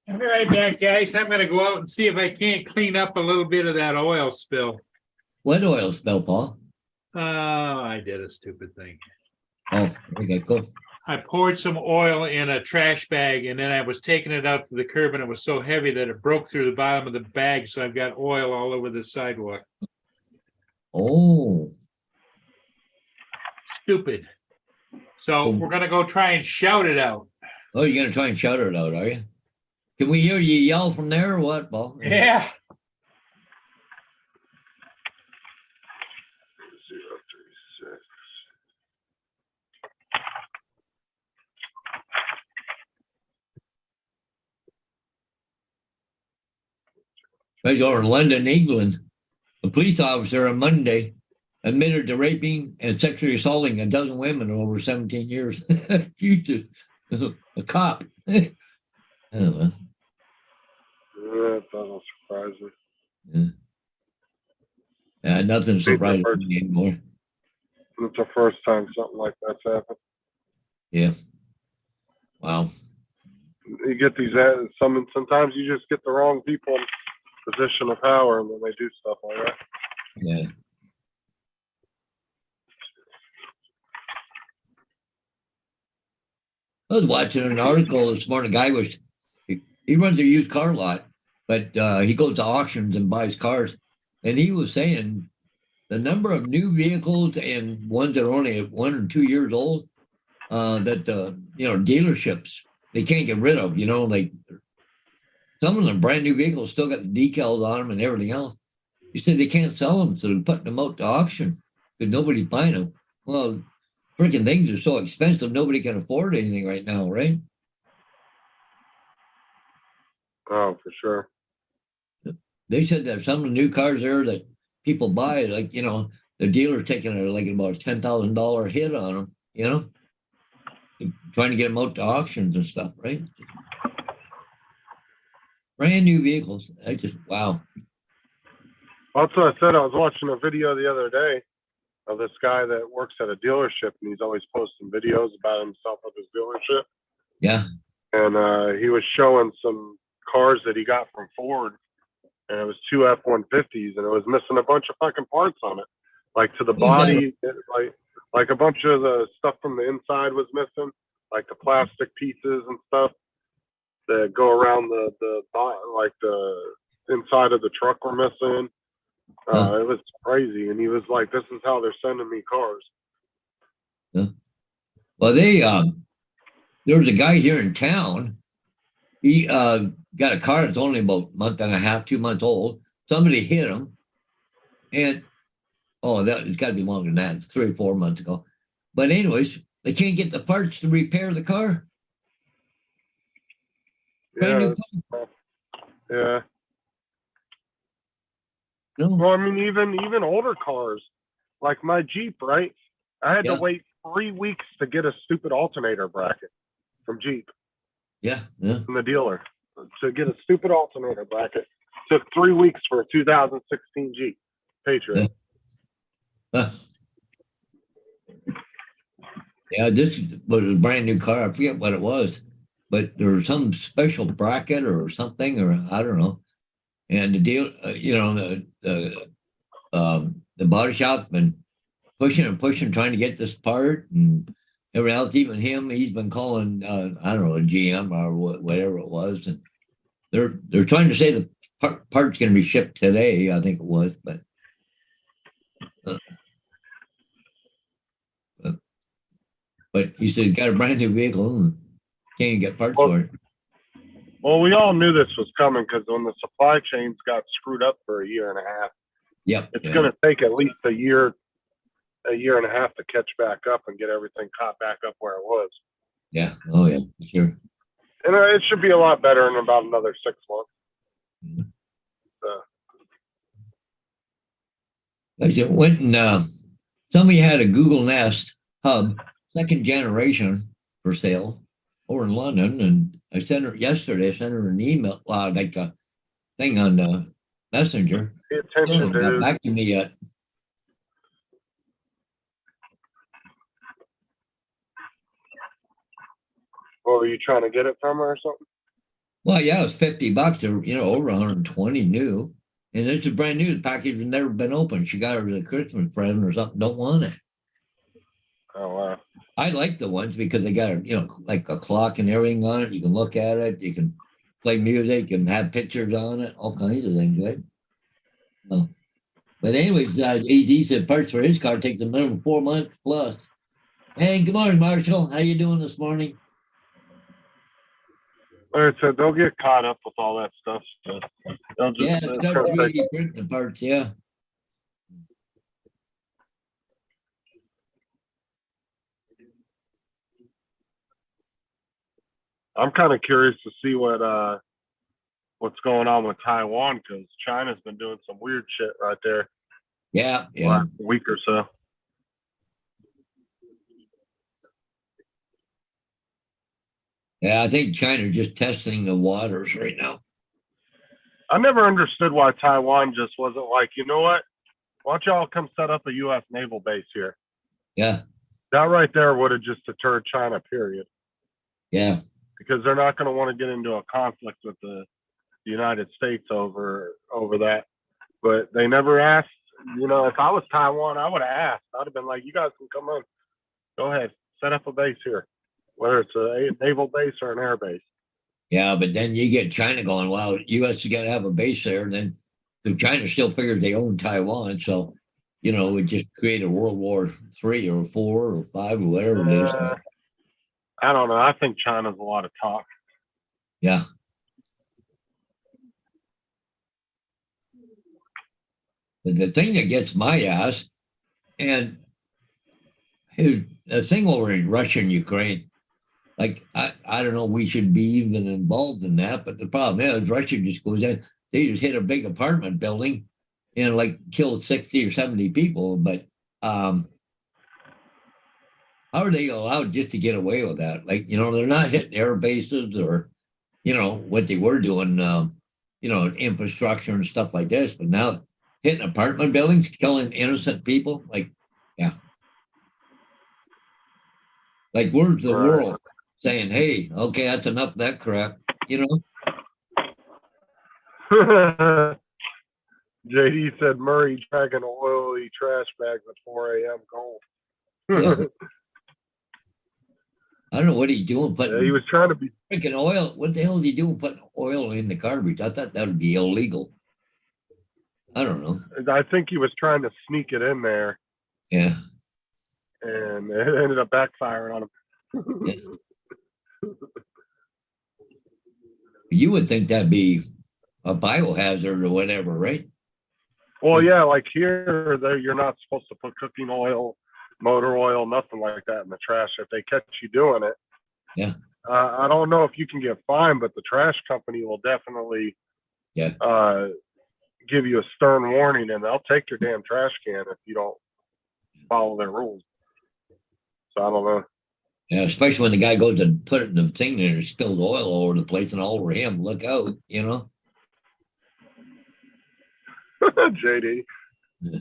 I'll be right back, guys. I'm gonna go out and see if I can't clean up a little bit of that oil spill. What oil spill, Paul? Oh, I did a stupid thing. Oh, okay, cool. I poured some oil in a trash bag and then I was taking it out to the curb and it was so heavy that it broke through the bottom of the bag. So I've got oil all over the sidewalk. Oh, Stupid. So we're gonna go try and shout it out. oh, you're gonna try and shout it out, are you? Can we hear you yell from there or what, Paul? Yeah. 036. Right over in London, England, a police officer on Monday admitted to raping and sexually assaulting a dozen women over 17 years. Jesus, a cop. I don't know. That doesn't surprise me. Yeah, nothing surprises me anymore. It's the first time something like that's happened. Yeah. Wow. You get these sometimes you just get the wrong people in position of power and then they do stuff like that. Yeah. I was watching an article this morning. A guy he runs a used car lot, but he goes to auctions and buys cars. And he was saying the number of new vehicles and ones that are only 1 or 2 years old that dealerships they can't get rid of. Like some of them brand new vehicles still got the decals on them and everything else. He said they can't sell them, so they're putting them out to auction because nobody's buying them. Well, freaking things are so expensive, nobody can afford anything right now, right? Oh, for sure. They said that some of the new cars there that people buy, like, the dealer's taking about a $10,000 hit on them, trying to get them out to auctions and stuff, right? Brand new vehicles. Wow. That's what I said. I was watching a video the other day of this guy that works at a dealership and he's always posting videos about himself at his dealership. Yeah. And he was showing some cars that he got from Ford. And it was 2 F-150s and it was missing a bunch of fucking parts on it. Like to the body, like a bunch of the stuff from the inside was missing, like the plastic pieces and stuff that go around the inside of the truck were missing. It was crazy. And he was like, this is how they're sending me cars. Yeah. Well, there was a guy here in town. He got a car that's only about a month and a half, 2 months old. Somebody hit him. And, it's got to be longer than that. It's 3 or 4 months ago. But anyways, they can't get the parts to repair the car. Brand new car. Yeah. No. Well, I mean, even older cars, like my Jeep, right? I had to wait 3 weeks to get a stupid alternator bracket from Jeep. Yeah. From the dealer. To get a stupid alternator bracket. Took 3 weeks for a 2016 Jeep Patriot. Yeah, this was a brand new car. I forget what it was, but there was some special bracket or something, or I don't know. And the deal, the body shop's been pushing and pushing, trying to get this part, and everyone else, even him, he's been calling, I don't know, a GM or whatever it was. And they're trying to say the part's going to be shipped today, I think it was, but he said, got a brand new vehicle and can't even get parts for it. Well, we all knew this was coming because when the supply chains got screwed up for a year and a half, Yep. it's going to take at least a year and a half to catch back up and get everything caught back up where it was. Yeah. Oh, yeah. Sure. And it should be a lot better in about another 6 months. Mhm. So, I just went and somebody had a Google Nest Hub, second generation, for sale over in London. And I sent her an email, like a thing on the Messenger. pay Still attention, hasn't got dude. back to me yet. What were you trying to get it from her or something? Well, yeah, it was $50 or, over 120 new. And it's a brand new. The package has never been opened. She got it as a Christmas present or something. Don't want it. Oh, wow. I like the ones because they got like a clock and everything on it. You can look at it. You can play music and have pictures on it. All kinds of things, right? Oh. But anyways, he said parts for his car takes a minimum 4 months plus. Hey, good morning, Marshall. How you doing this morning? Like I said, they'll get caught up with all that stuff. So they'll just, Yeah, it's start gonna take- 3D printing the parts. Yeah. I'm kind of curious to see what's going on with Taiwan because China's been doing some weird shit right there Yeah. Yeah. last week or so. Yeah. I think China's just testing the waters right now. I never understood why Taiwan just wasn't like, you know what? Why don't y'all come set up a U.S. naval base here? Yeah. That right there would have just deterred China, period. Yeah. Because they're not going to want to get into a conflict with the United States over that. But they never asked. If I was Taiwan, I would have asked. I'd have been like, you guys can come in. Go ahead. Set up a base here, whether it's a naval base or an air base. Yeah, but then you get China going, wow, U.S. has got to have a base there. And then China still figures they own Taiwan. So, it would just create a World War III or 4 or 5 or whatever it is. I don't know. I think China's a lot of talk. Yeah. But the thing that gets my ass, and the thing over in Russia and Ukraine, like, I don't know, we should be even involved in that. But the problem is, Russia just goes in, they just hit a big apartment building and like killed 60 or 70 people. But how are they allowed just to get away with that? Like, they're not hitting air bases or, what they were doing, infrastructure and stuff like this. But now hitting apartment buildings, killing innocent people, like, yeah. Like, where's the world saying, hey, okay, that's enough of that crap, JD said Murray dragging oily trash bags at 4 a.m. cold. Yeah. I don't know what he's doing, putting He was trying to be. freaking oil. What the hell is he doing putting oil in the garbage? I thought that would be illegal. I don't know. I think he was trying to sneak it in there, Yeah. and it ended up backfiring on him. You would think that'd be a biohazard or whatever, right? Well, yeah, like here, you're not supposed to put cooking oil, motor oil, nothing like that in the trash. If they catch you doing it, Yeah. I don't know if you can get fined, but the trash company will definitely, give you a stern warning, and they'll take your damn trash can if you don't follow their rules. So I don't know. Yeah, especially when the guy goes and put it in the thing and it spilled oil all over the place and all over him. Look out, JD. Yeah.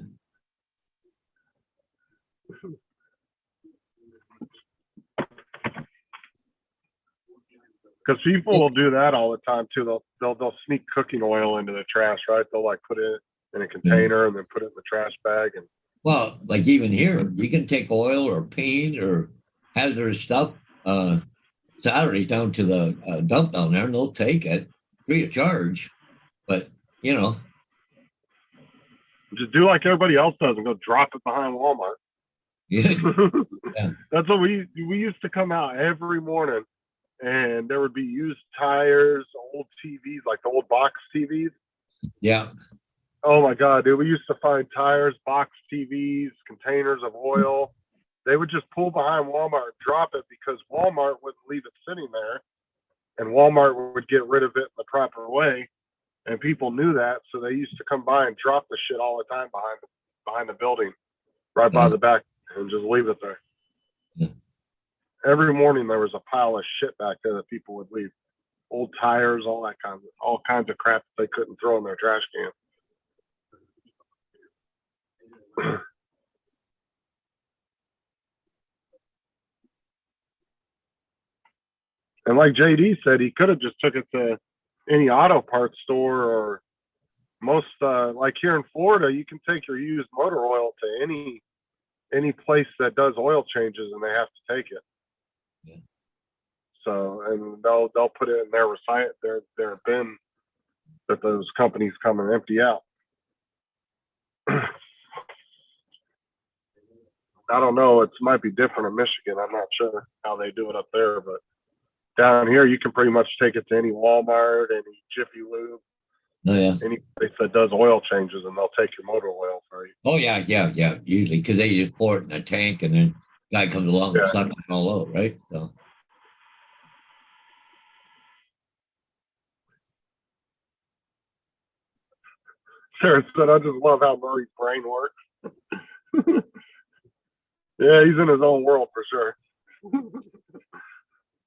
Because people will do that all the time too. They'll sneak cooking oil into the trash, right? They'll like put it in a container and then put it in the trash bag. And Well, like even here, you can take oil or paint or hazardous stuff, Saturday down to the dump down there, and they'll take it free of charge. But you know, Just do like everybody else does and go drop it behind Walmart. yeah, Yeah. That's what we used to come out every morning, and there would be used tires, old TVs, like the old box TVs. yeah, Oh my God, dude! We used to find tires, box TVs, containers of oil. They would just pull behind Walmart and drop it because Walmart wouldn't leave it sitting there, and Walmart would get rid of it in the proper way. And people knew that, so they used to come by and drop the shit all the time behind the building, right by the back, and just leave it there. Yeah. Every morning there was a pile of shit back there that people would leave, old tires, all kinds of crap that they couldn't throw in their trash can. And like JD said, he could have just took it to any auto parts store, or most like here in Florida, you can take your used motor oil to any place that does oil changes, and they have to take it. Yeah. So, and they'll put it in their bin that those companies come and empty out. I don't know. It might be different in Michigan. I'm not sure how they do it up there, but down here you can pretty much take it to any Walmart, any Jiffy Lube, oh yeah, any place that does oil changes, and they'll take your motor oil for you. oh yeah, yeah. Usually, because they just pour it in a tank, and then guy comes along and sucks it all out, right? So. Sarah said, I just love how Murray's brain works. Yeah, he's in his own world for sure.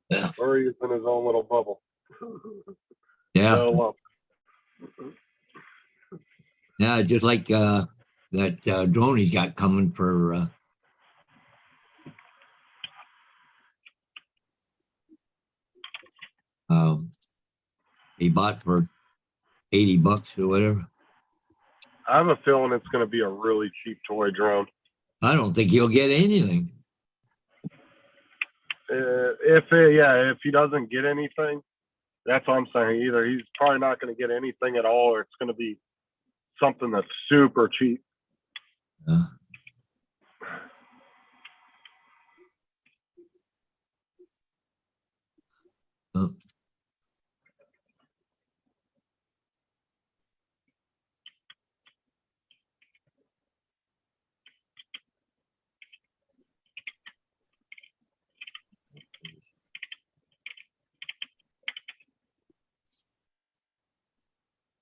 Yeah. Murray is in his own little bubble. Yeah, No love. yeah, just like that drone he's got coming for. He bought for $80 or whatever. I have a feeling it's going to be a really cheap toy drone. I don't think he'll get anything. If he doesn't get anything, that's what I'm saying. Either he's probably not going to get anything at all, or it's going to be something that's super cheap. Oh.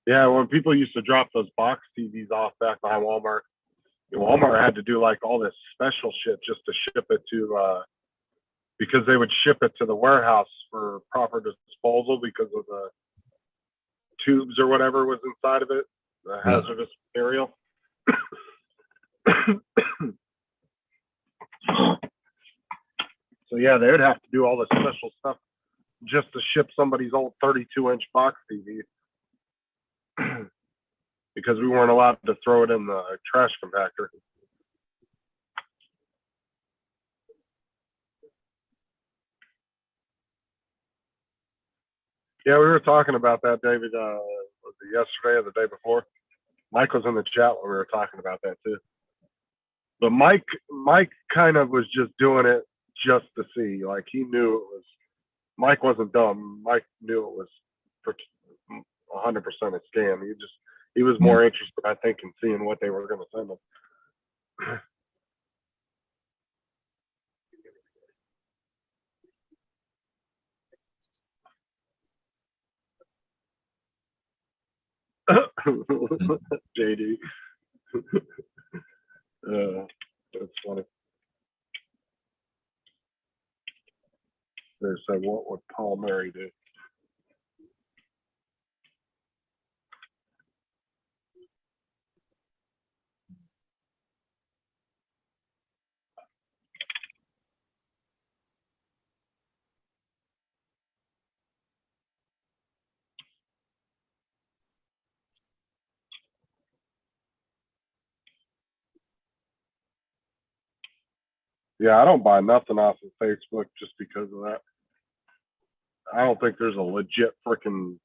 Yeah, when people used to drop those box TVs off back behind Walmart, Walmart had to do like all this special shit just to ship it to, because they would ship it to the warehouse for proper disposal because of the tubes or whatever was inside of it, the hazardous material. So yeah, they would have to do all this special stuff just to ship somebody's old 32-inch box TV. Because we weren't allowed to throw it in the trash compactor. Yeah, we were talking about that, David, was it yesterday or the day before? Mike was in the chat when we were talking about that too. But Mike kind of was just doing it just to see. Like he knew it was, Mike wasn't dumb. Mike knew it was for 100% a scam. He was more interested, I think, in seeing what they were going to send him. JD. That's funny. They said, what would Paul Murray do? Yeah, I don't buy nothing off of Facebook just because of that. I don't think there's a legit freaking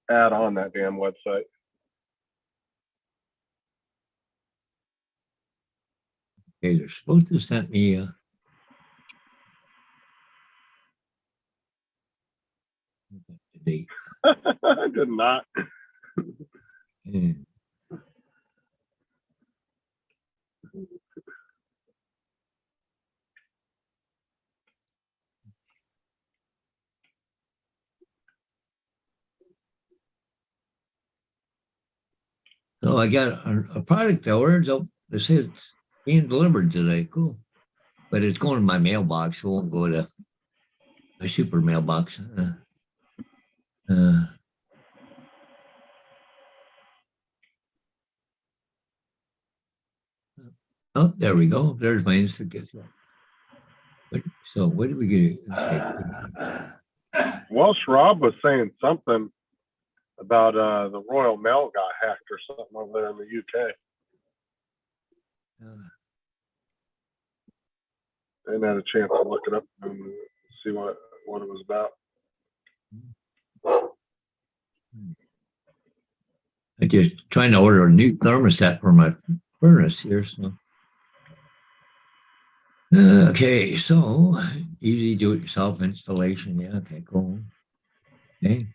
ad on that damn website. Okay, they're supposed to send me today. I did not. So I got a product order. So it says it's being delivered today. Cool. But it's going to my mailbox. It won't go to my super mailbox. Oh, there we go. There's my instant gift. So what did we get? Okay. Welsh Rob was saying something about the Royal Mail got hacked or something over there in the UK. I didn't have a chance to look it up and see what it was about. I'm just trying to order a new thermostat for my furnace here. So, okay, so easy do-it-yourself installation. Yeah, okay, cool. Okay,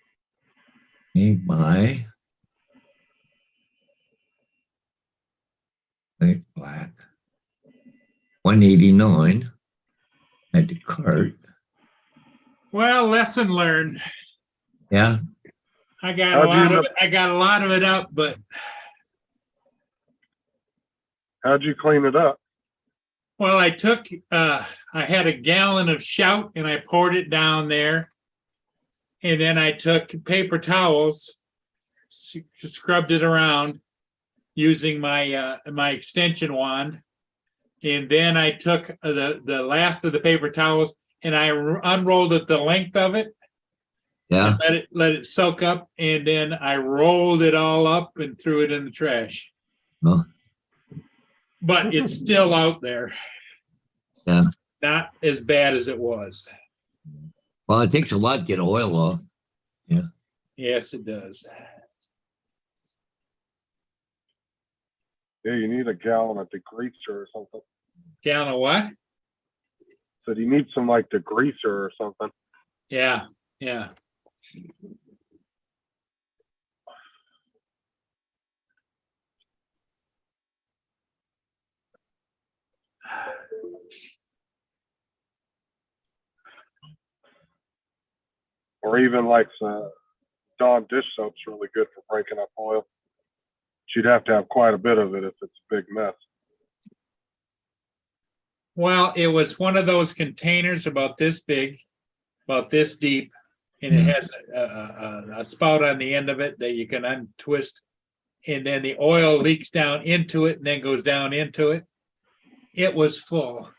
buy. Right, black. 189 at the cart. Well, lesson learned. Yeah. I got a lot of it up, but How'd you clean it up? well, I had a gallon of Shout and I poured it down there. And then I took paper towels, scrubbed it around using my my extension wand. And then I took the last of the paper towels and I unrolled it the length of it. Yeah. Let it soak up, and then I rolled it all up and threw it in the trash. Oh. But it's still out there. Yeah. Not as bad as it was. Well, it takes a lot to get oil off. Yeah. Yes, it does. Yeah, you need a gallon of degreaser or something. Gallon of what? So you need some like degreaser or something. Yeah, yeah. Or even like Dawn dish soap's really good for breaking up oil. She'd have to have quite a bit of it if it's a big mess. Well, it was one of those containers about this big, about this deep, and it has a spout on the end of it that you can untwist, and then the oil leaks down into it and then goes down into it. It was full.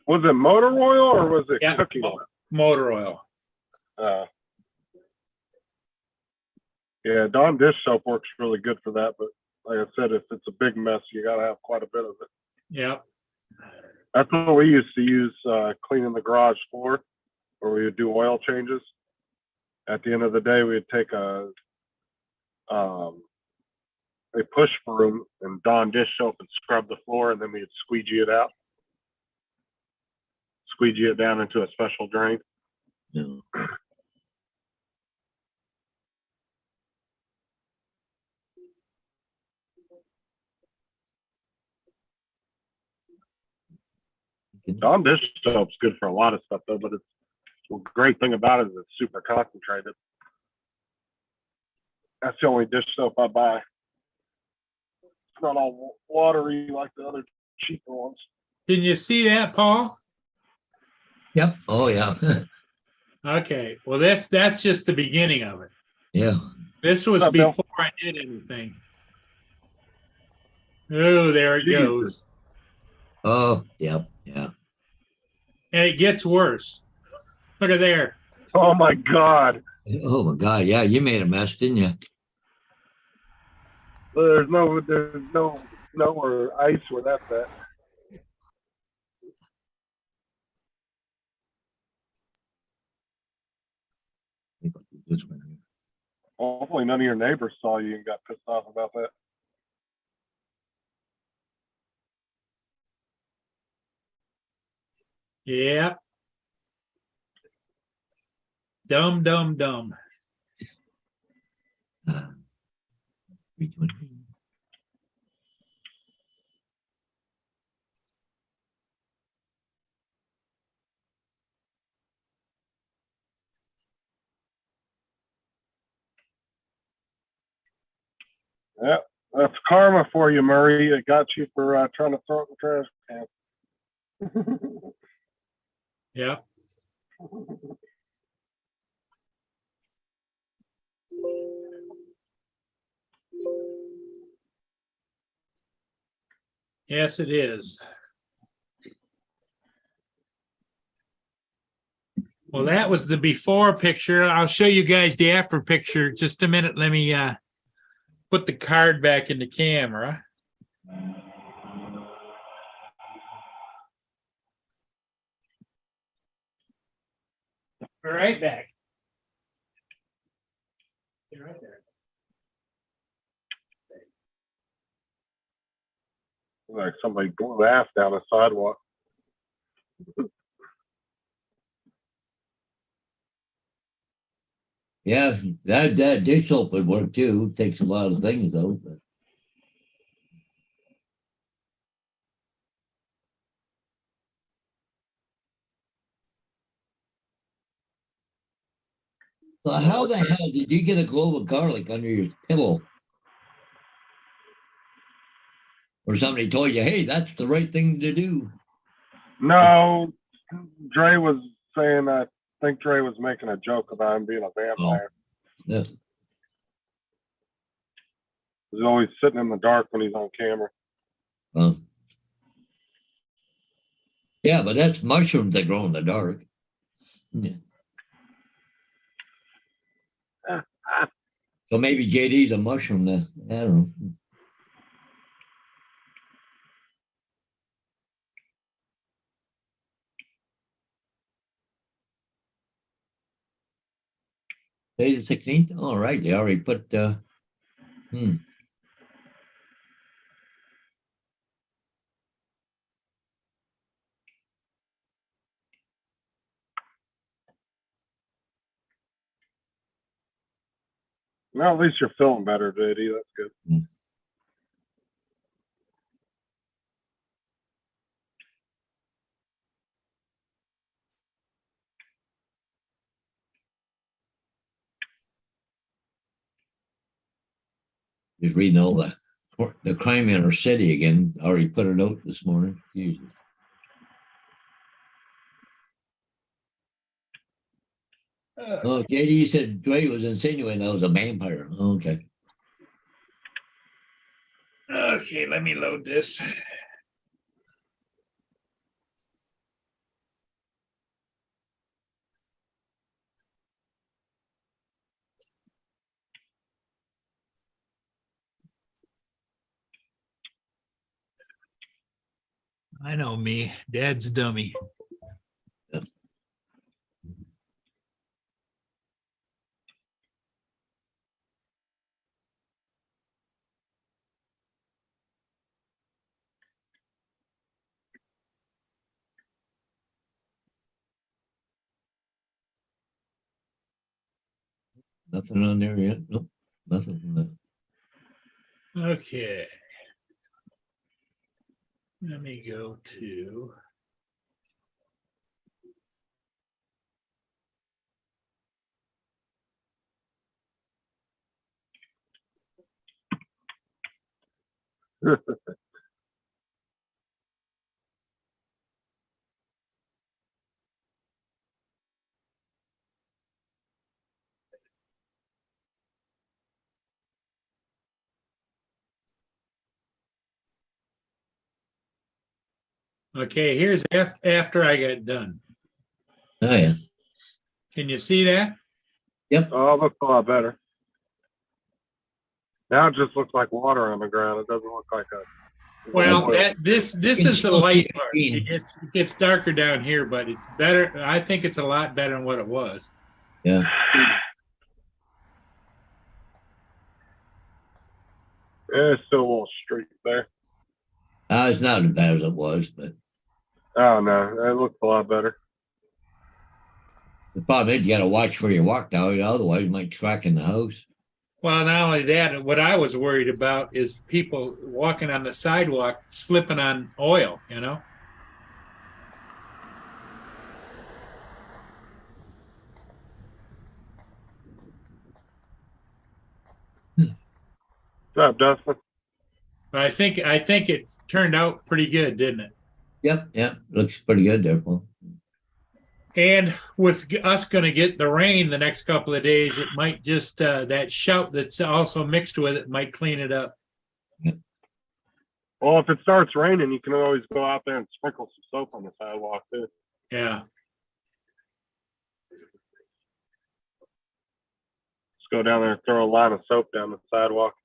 Was it motor oil or was it Yeah, cooking oil? motor oil. Yeah, Dawn dish soap works really good for that, but like I said, if it's a big mess, you gotta have quite a bit of it. Yep. That's what we used to use cleaning the garage floor, where we would do oil changes. At the end of the day, we'd take a push broom and Dawn dish soap and scrub the floor, and then we'd squeegee it out, squeegee it down into a special drain. Yeah. Dawn dish soap's good for a lot of stuff though, but the great thing about it is it's super concentrated. That's the only dish soap I buy. It's not all watery like the other cheaper ones. Did you see that, Paul? Yep. Oh yeah. Okay. Well, that's just the beginning of it. Yeah. This was What's up, Bill? before I did anything. Oh, there it goes. Oh, yep. Yeah. And it gets worse. Look at there. Oh my God. Oh my God. Yeah, you made a mess, didn't you? There's no snow or ice where that's at. This one here. Hopefully none of your neighbors saw you and got pissed off about that. Yeah. Dumb, dumb, dumb. 320. Yeah, that's karma for you, Murray. It got you for trying to throw it in the trash can. Yeah. Yes, it is. Well, that was the before picture. I'll show you guys the after picture. Just a minute. Let me put the card back in the camera. Be right back. Be right there. Like somebody blew ass down the sidewalk. Yeah, that dish soap would work too. Takes a lot of things though. But. So how the hell did you get a clove of garlic under your pillow? Or somebody told you, hey, that's the right thing to do. No, Dre was saying, I think Dre was making a joke about him being a vampire. Yeah. He's always sitting in the dark when he's on camera. Yeah, but that's mushrooms that grow in the dark. Yeah. So maybe JD's a mushroom then. I don't know. Today's the 16th? All right, they already put Well, at least you're feeling better, JD. That's good. just reading all the crime in our city again. Already put it out this morning. Jesus. Oh, JD said Dre was insinuating I was a vampire. Okay. Okay, let me load this. I know me, Dad's dummy. Nothing on there yet. Nope. Nothing. Okay. Let me go to. Okay, here's after I got done. Oh yeah. Can you see that? Oh, that's a lot better. Now it just looks like water on the ground. It doesn't look like a. Well, this is the light part. Green. It gets darker down here, but it's better. I think it's a lot better than what it was. Yeah. It's still a little streak there. It's not as bad as it was, but Oh no, it looks a lot better. the problem is you got to watch where you walk now. Otherwise, you might crack in the house. Well, not only that, what I was worried about is people walking on the sidewalk slipping on oil, you know? What's up, Dustin? But I think it turned out pretty good, didn't it? Yep. Looks pretty good there, Paul. And with us going to get the rain the next couple of days, it might just that shout that's also mixed with it might clean it up. Well, if it starts raining, you can always go out there and sprinkle some soap on the sidewalk too. Yeah. Just go down there and throw a line of soap down the sidewalk.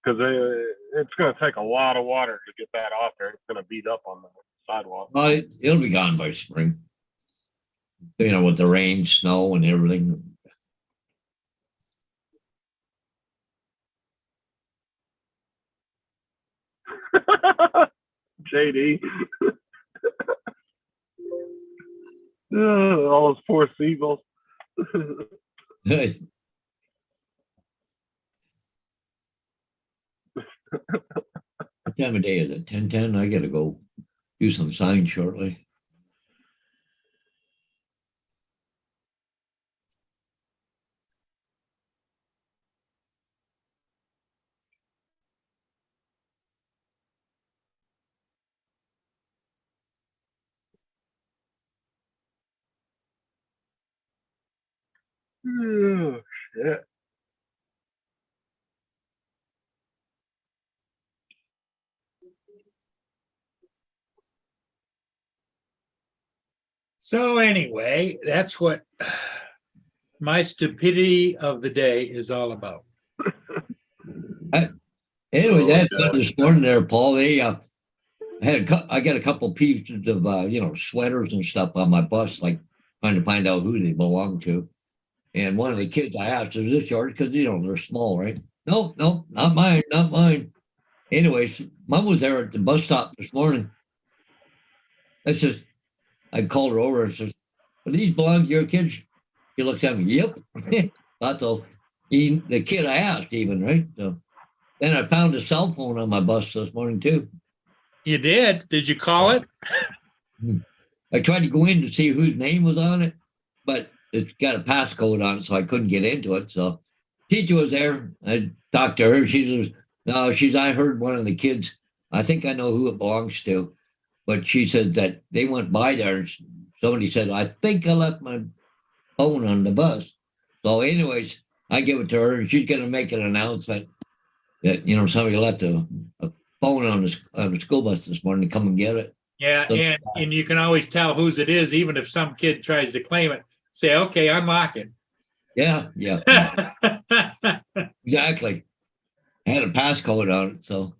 Because it's going to take a lot of water to get that off there. It's going to beat up on the sidewalk. Well, it'll be gone by spring. With the rain, snow, and everything. JD. All those poor seagulls. What time of day is it? 10:10? I gotta go do some signs shortly. Oh, shit. So anyway, that's what my stupidity of the day is all about. Anyway, Oh, that's God. this morning there, Paul. They I got a couple pieces of sweaters and stuff on my bus, like trying to find out who they belong to. And one of the kids I asked, "Is this yours?" Because they're small, right? No, not mine, not mine. Anyways, Mom was there at the bus stop this morning. I called her over and says, "Well, these belong to your kids?" She looked at me, "Yep." Thought so. The kid I asked, even, right? So then I found a cell phone on my bus this morning too. You did? Did you call it? I tried to go in to see whose name was on it, but it's got a passcode on it, so I couldn't get into it. So teacher was there. I talked to her. She says, "No, I heard one of the kids. I think I know who it belongs to." But she said that they went by there and somebody said, "I think I left my phone on the bus." So anyways, I give it to her and she's going to make an announcement that, somebody left a phone on the school bus this morning to come and get it. Yeah, So- and you can always tell whose it is, even if some kid tries to claim it. Say, okay, unlock it. Yeah, exactly. I had a passcode on it, so.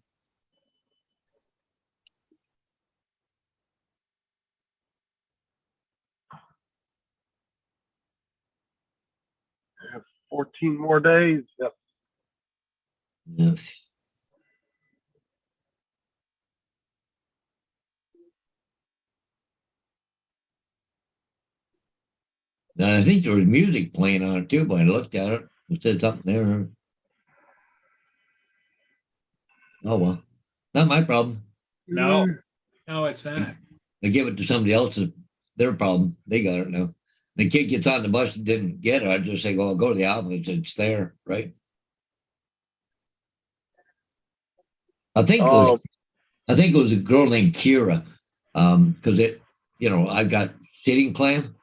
I have 14 more days. Yep. Yes. And I think there was music playing on it too, but I looked at it. It said something there. Oh well, not my problem. No, it's not. I give it to somebody else. It's their problem. They got it now. The kid gets on the bus and didn't get it. I just say, "Well, go to the office. It's there, right?" I think it was a girl named Kira, because I got seating plan.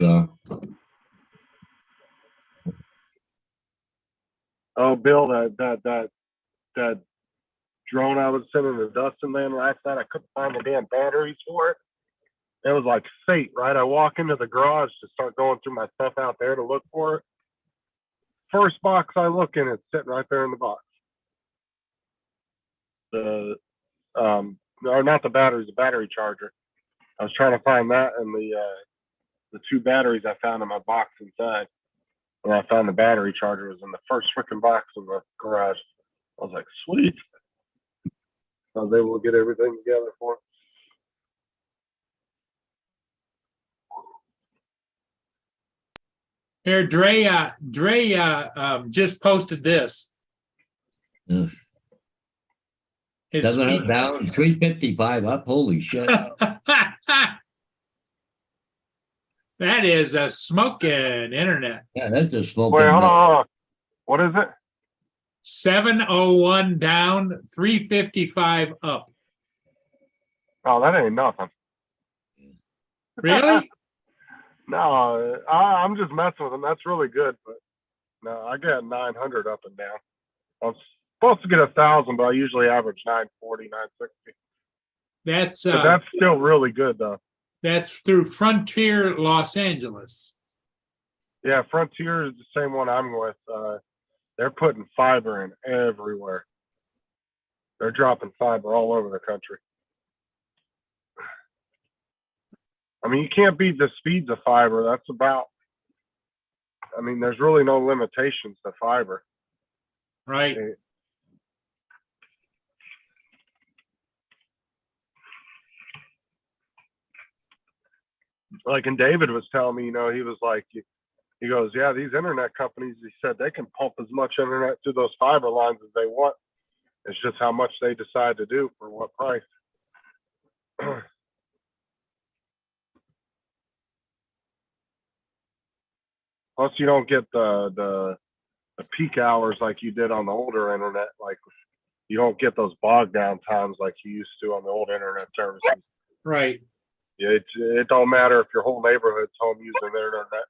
So Oh, Bill, that drone I was sending to Dustin then last night, I couldn't find the damn batteries for it. It was like fate, right? I walk into the garage to start going through my stuff out there to look for it. First box I look in, it's sitting right there in the box. Or not the batteries, the battery charger. I was trying to find that and the the 2 batteries I found in my box inside. And I found the battery charger was in the first freaking box in the garage. I was like, sweet. I was able to get everything together for it. Here, Dre just posted this. Ugh. His 700 down, 355 up. Holy shit. That is a smoking internet. Yeah, that's a smoking. Wait, hold on. What is it? 701 down, 355 up. Oh, that ain't nothing. Really? No, I'm just messing with them. That's really good, but no, I got 900 up and down. I was supposed to get 1,000, but I usually average 940, 960. But that's still really good, though. That's through Frontier Los Angeles. Yeah, Frontier is the same one I'm with. They're putting fiber in everywhere. They're dropping fiber all over the country. I mean, you can't beat the speeds of fiber. That's about, I mean, there's really no limitations to fiber. Right. Like, and David was telling me, you know, he was like, he goes, yeah, these internet companies, he said, they can pump as much internet through those fiber lines as they want. It's just how much they decide to do for what price. Plus, you don't get the peak hours like you did on the older internet. Like, you don't get those bogged down times like you used to on the old internet services. Right. It don't matter if your whole neighborhood's home using the internet;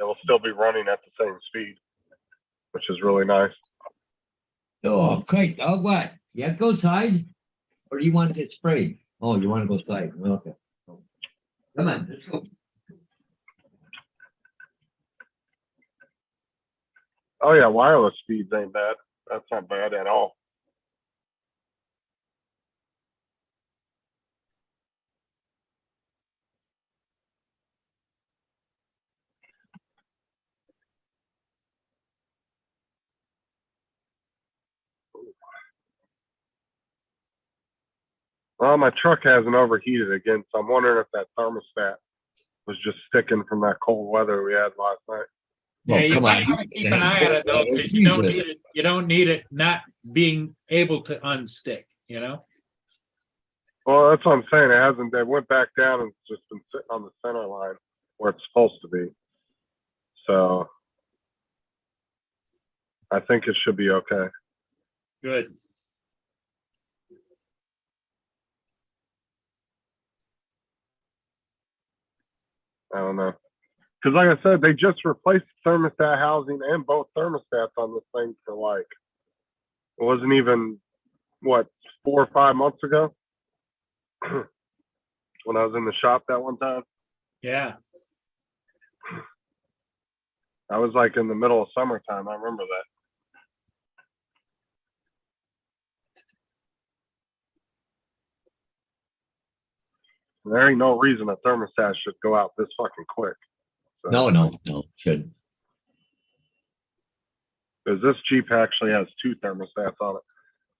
it will still be running at the same speed, which is really nice. Oh, great. Oh, what? Yeah, go outside? Or do you want to get sprayed? Oh, you want to go outside? Okay. Come on, let's go. Oh yeah, wireless speeds ain't bad. That's not bad at all. Well, my truck hasn't overheated again, so I'm wondering if that thermostat was just sticking from that cold weather we had last night. Yeah, Oh, you come might on. want to keep an eye on it though, because you don't need it. You don't need it not being able to unstick, you know? Well, that's what I'm saying. It hasn't. It went back down and just been sitting on the center line where it's supposed to be. So I think it should be okay. Good. I don't know. Because like I said, they just replaced the thermostat housing and both thermostats on this thing for like, it wasn't even, what, 4 or 5 months ago? When I was in the shop that one time. Yeah. I was like in the middle of summertime. I remember that. There ain't no reason a thermostat should go out this fucking quick. So, No, shouldn't. because this Jeep actually has 2 thermostats on it.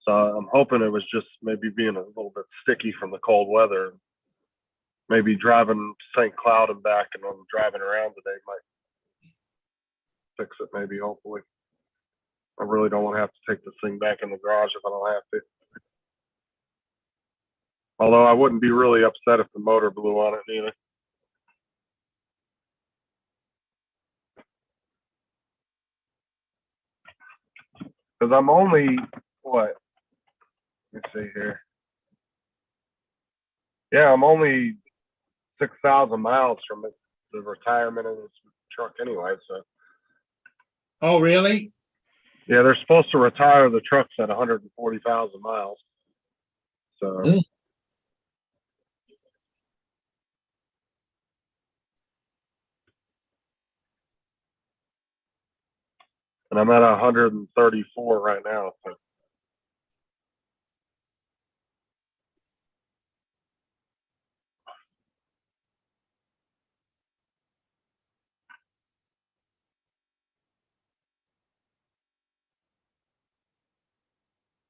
So I'm hoping it was just maybe being a little bit sticky from the cold weather. Maybe driving St. Cloud and back, and I'm driving around today might fix it. Maybe, hopefully. I really don't want to have to take this thing back in the garage if I don't have to. Although I wouldn't be really upset if the motor blew on it either. Because I'm only, what? Let me see here. Yeah, I'm only 6,000 miles from the retirement of this truck anyway. So, Oh, really? yeah, they're supposed to retire the trucks at 140,000 miles. So, Yeah. and I'm at 134 right now. So.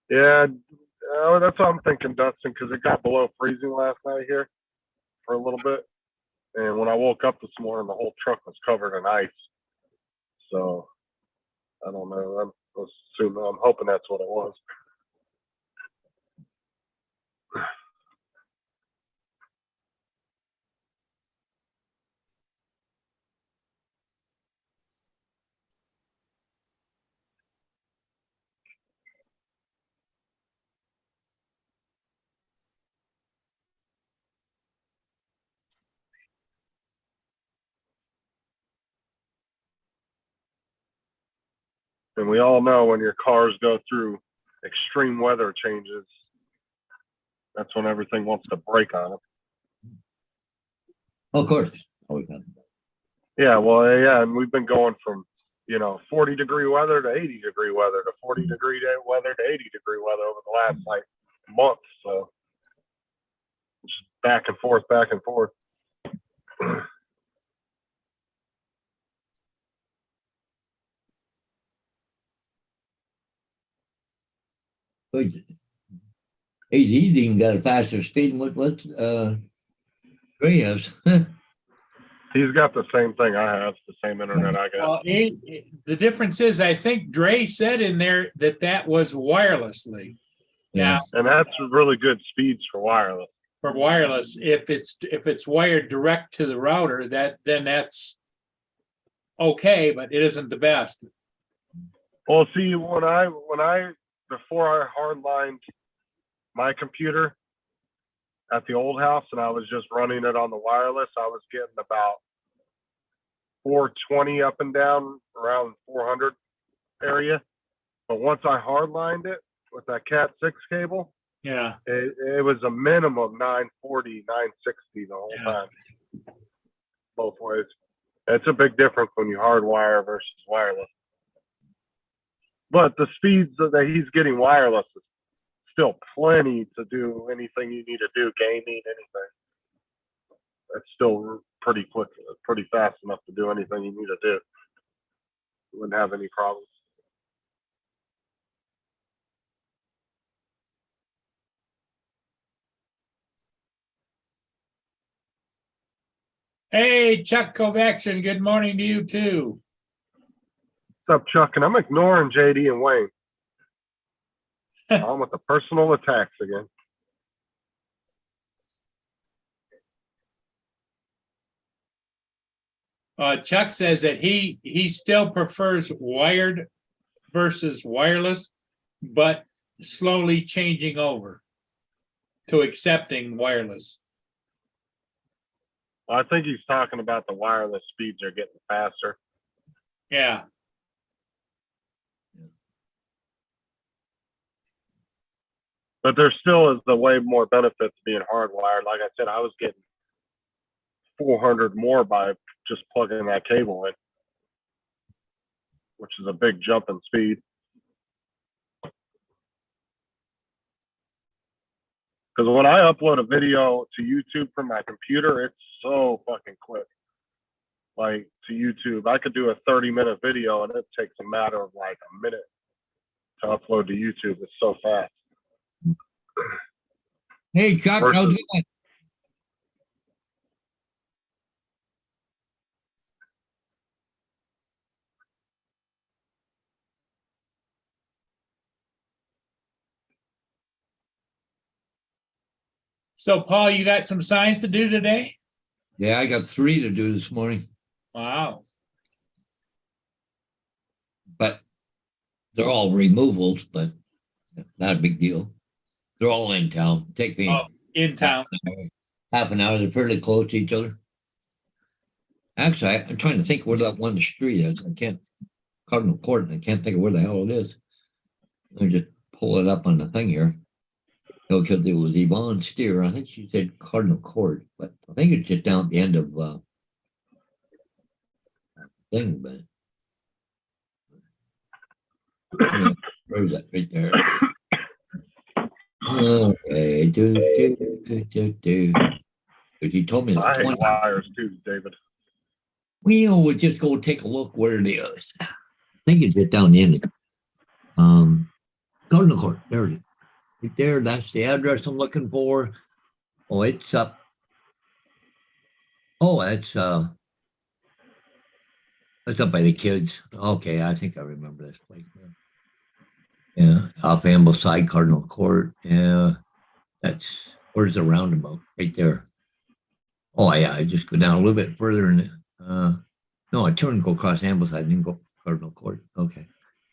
Yeah, that's what I'm thinking, Dustin, because it got below freezing last night here for a little bit. And when I woke up this morning, the whole truck was covered in ice. So I don't know. I'm hoping that's what it was. And we all know when your cars go through extreme weather changes, that's when everything wants to break on it. Of course. Always happens. Yeah, well, yeah, and we've been going from 40-degree weather to 80-degree weather to 40-degree weather to 80-degree weather over the last like month. So just back and forth, back and forth. But he's even got a faster speed than what Gray has. He's got the same thing I have, the same internet I got. Well, the difference is, I think Dre said in there that was wirelessly. Now, And that's really good speeds for wireless. for wireless, if it's wired direct to the router, then that's okay, but it isn't the best. Well, see, before I hardlined my computer at the old house and I was just running it on the wireless, I was getting about 420 up and down around 400 area. But once I hardlined it with that Cat 6 cable, Yeah. it was a minimum 940, 960 the whole time, both ways. It's a big difference when you hardwire versus wireless. But the speeds that he's getting wireless is still plenty to do anything you need to do, gaming, anything. It's still pretty quick, pretty fast enough to do anything you need to do. You wouldn't have any problems. Hey, Chuck Kovacian, good morning to you too. What's up, Chuck? And I'm ignoring JD and Wayne. On with the personal attacks again. Chuck says that he still prefers wired versus wireless, but slowly changing over to accepting wireless. I think he's talking about the wireless speeds are getting faster. Yeah. But there still is the way more benefit to being hardwired. Like I said, I was getting 400 more by just plugging that cable in, which is a big jump in speed. Because when I upload a video to YouTube from my computer, it's so fucking quick. Like to YouTube, I could do a 30-minute video and it takes a matter of like a minute to upload to YouTube. It's so fast. Hey, Chuck, how's it going? So, Paul, you got some signs to do today? Yeah, I got 3 to do this morning, Wow. but they're all removals, but not a big deal. They're all in town. Take me In town. half an hour. They're fairly close to each other. Actually, I'm trying to think where that one street is. I can't, Cardinal Court, and I can't think of where the hell it is. Let me just pull it up on the thing here. Because it was Yvonne Steer. I think she said Cardinal Court, but I think it's just down at the end of thing, but yeah, where's that right there? Okay, But he told me I that hate 20. wires too, David. We would just go take a look where it is. I think it's just down the end. Cardinal Court, there it is. Right there, that's the address I'm looking for. Oh, it's up. Oh, that's up by the kids. Okay, I think I remember this place now. Yeah, off Ambleside Cardinal Court. Yeah, where's the roundabout? Right there. Oh yeah, I just go down a little bit further and no, I turn and go across Ambleside, then go Cardinal Court. Okay,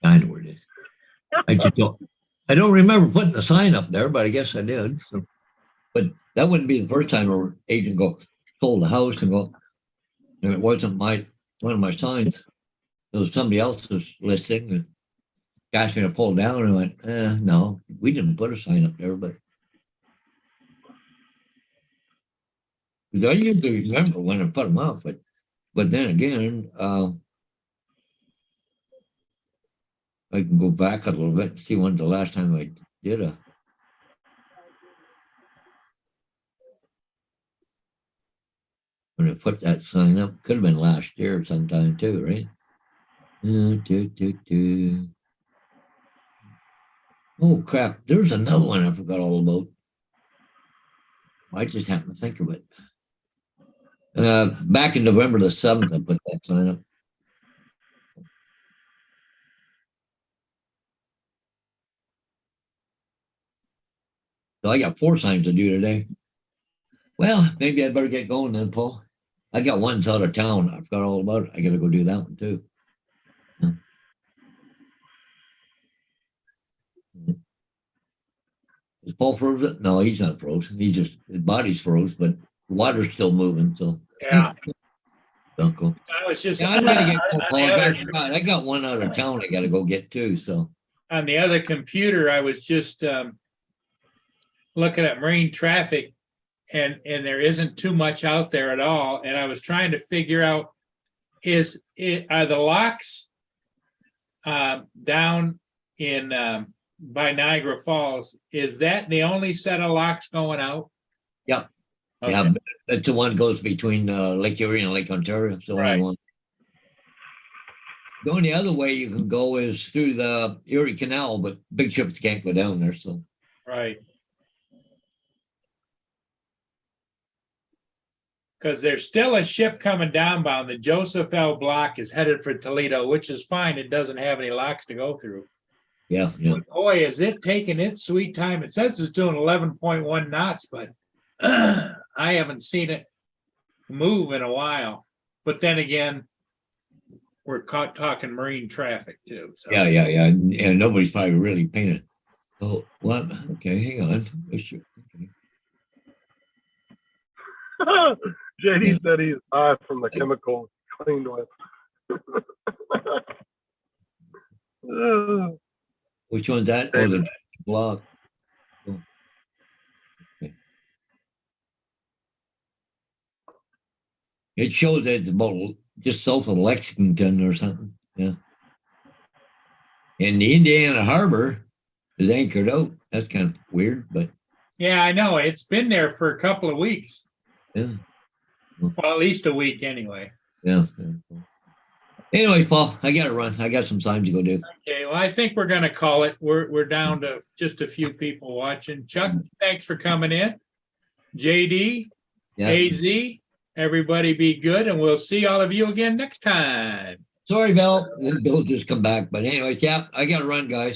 I know where it is. I don't remember putting the sign up there, but I guess I did. So, but that wouldn't be the first time an agent sold the house and go. And it wasn't one of my signs. It was somebody else's listing. And asked me to pull it down, and I went, no, we didn't put a sign up there, but I usually remember when I put them up, but then again, I can go back a little bit and see when's the last time I did when I put that sign up. Could have been last year sometime too, right? Oh crap, there's another one I forgot all about. I just happened to think of it. Back in November the 7th, I put that sign up. So I got 4 signs to do today. Well, maybe I'd better get going then, Paul. I got one's out of town. I forgot all about it. I got to go do that one too. Yeah. Is Paul frozen? No, he's not frozen. His body's froze, but water's still moving. So Yeah, don't go. I was just. Yeah, I'm gonna get on Paul. the other- I got one out of town I got to go get too. So on the other computer, I was just looking at marine traffic, and there isn't too much out there at all. And I was trying to figure out, are the locks down in by Niagara Falls, is that the only set of locks going out? Yeah. Okay. yeah, that's the one that goes between Lake Erie and Lake Ontario. So Right. The only other way you can go is through the Erie Canal, but big ships can't go down there. So Right. Because there's still a ship coming downbound. The Joseph L. Block is headed for Toledo, which is fine. It doesn't have any locks to go through. yeah. Boy, is it taking its sweet time. It says it's doing 11.1 knots, but I haven't seen it move in a while. But then again, we're talking marine traffic too. So. Yeah. And nobody's probably really paying it. Oh, what? Okay, hang on. Okay. JD said he's high from the chemical cleaned with. Which one's that? Oh, the block. Oh. Okay. It shows that it's about just south of Lexington or something. Yeah. And the Indiana Harbor is anchored out. That's kind of weird, but Yeah, I know. It's been there for a couple of weeks. yeah. Well, at least a week anyway. Yeah. Anyways, Paul, I got to run. I got some time to go do. Okay, well, I think we're gonna call it. We're down to just a few people watching. Chuck, thanks for coming in. JD, Yeah. AZ, everybody be good, and we'll see all of you again next time. Sorry, Bill. Bill just come back. But anyways, yeah, I got to run, guys.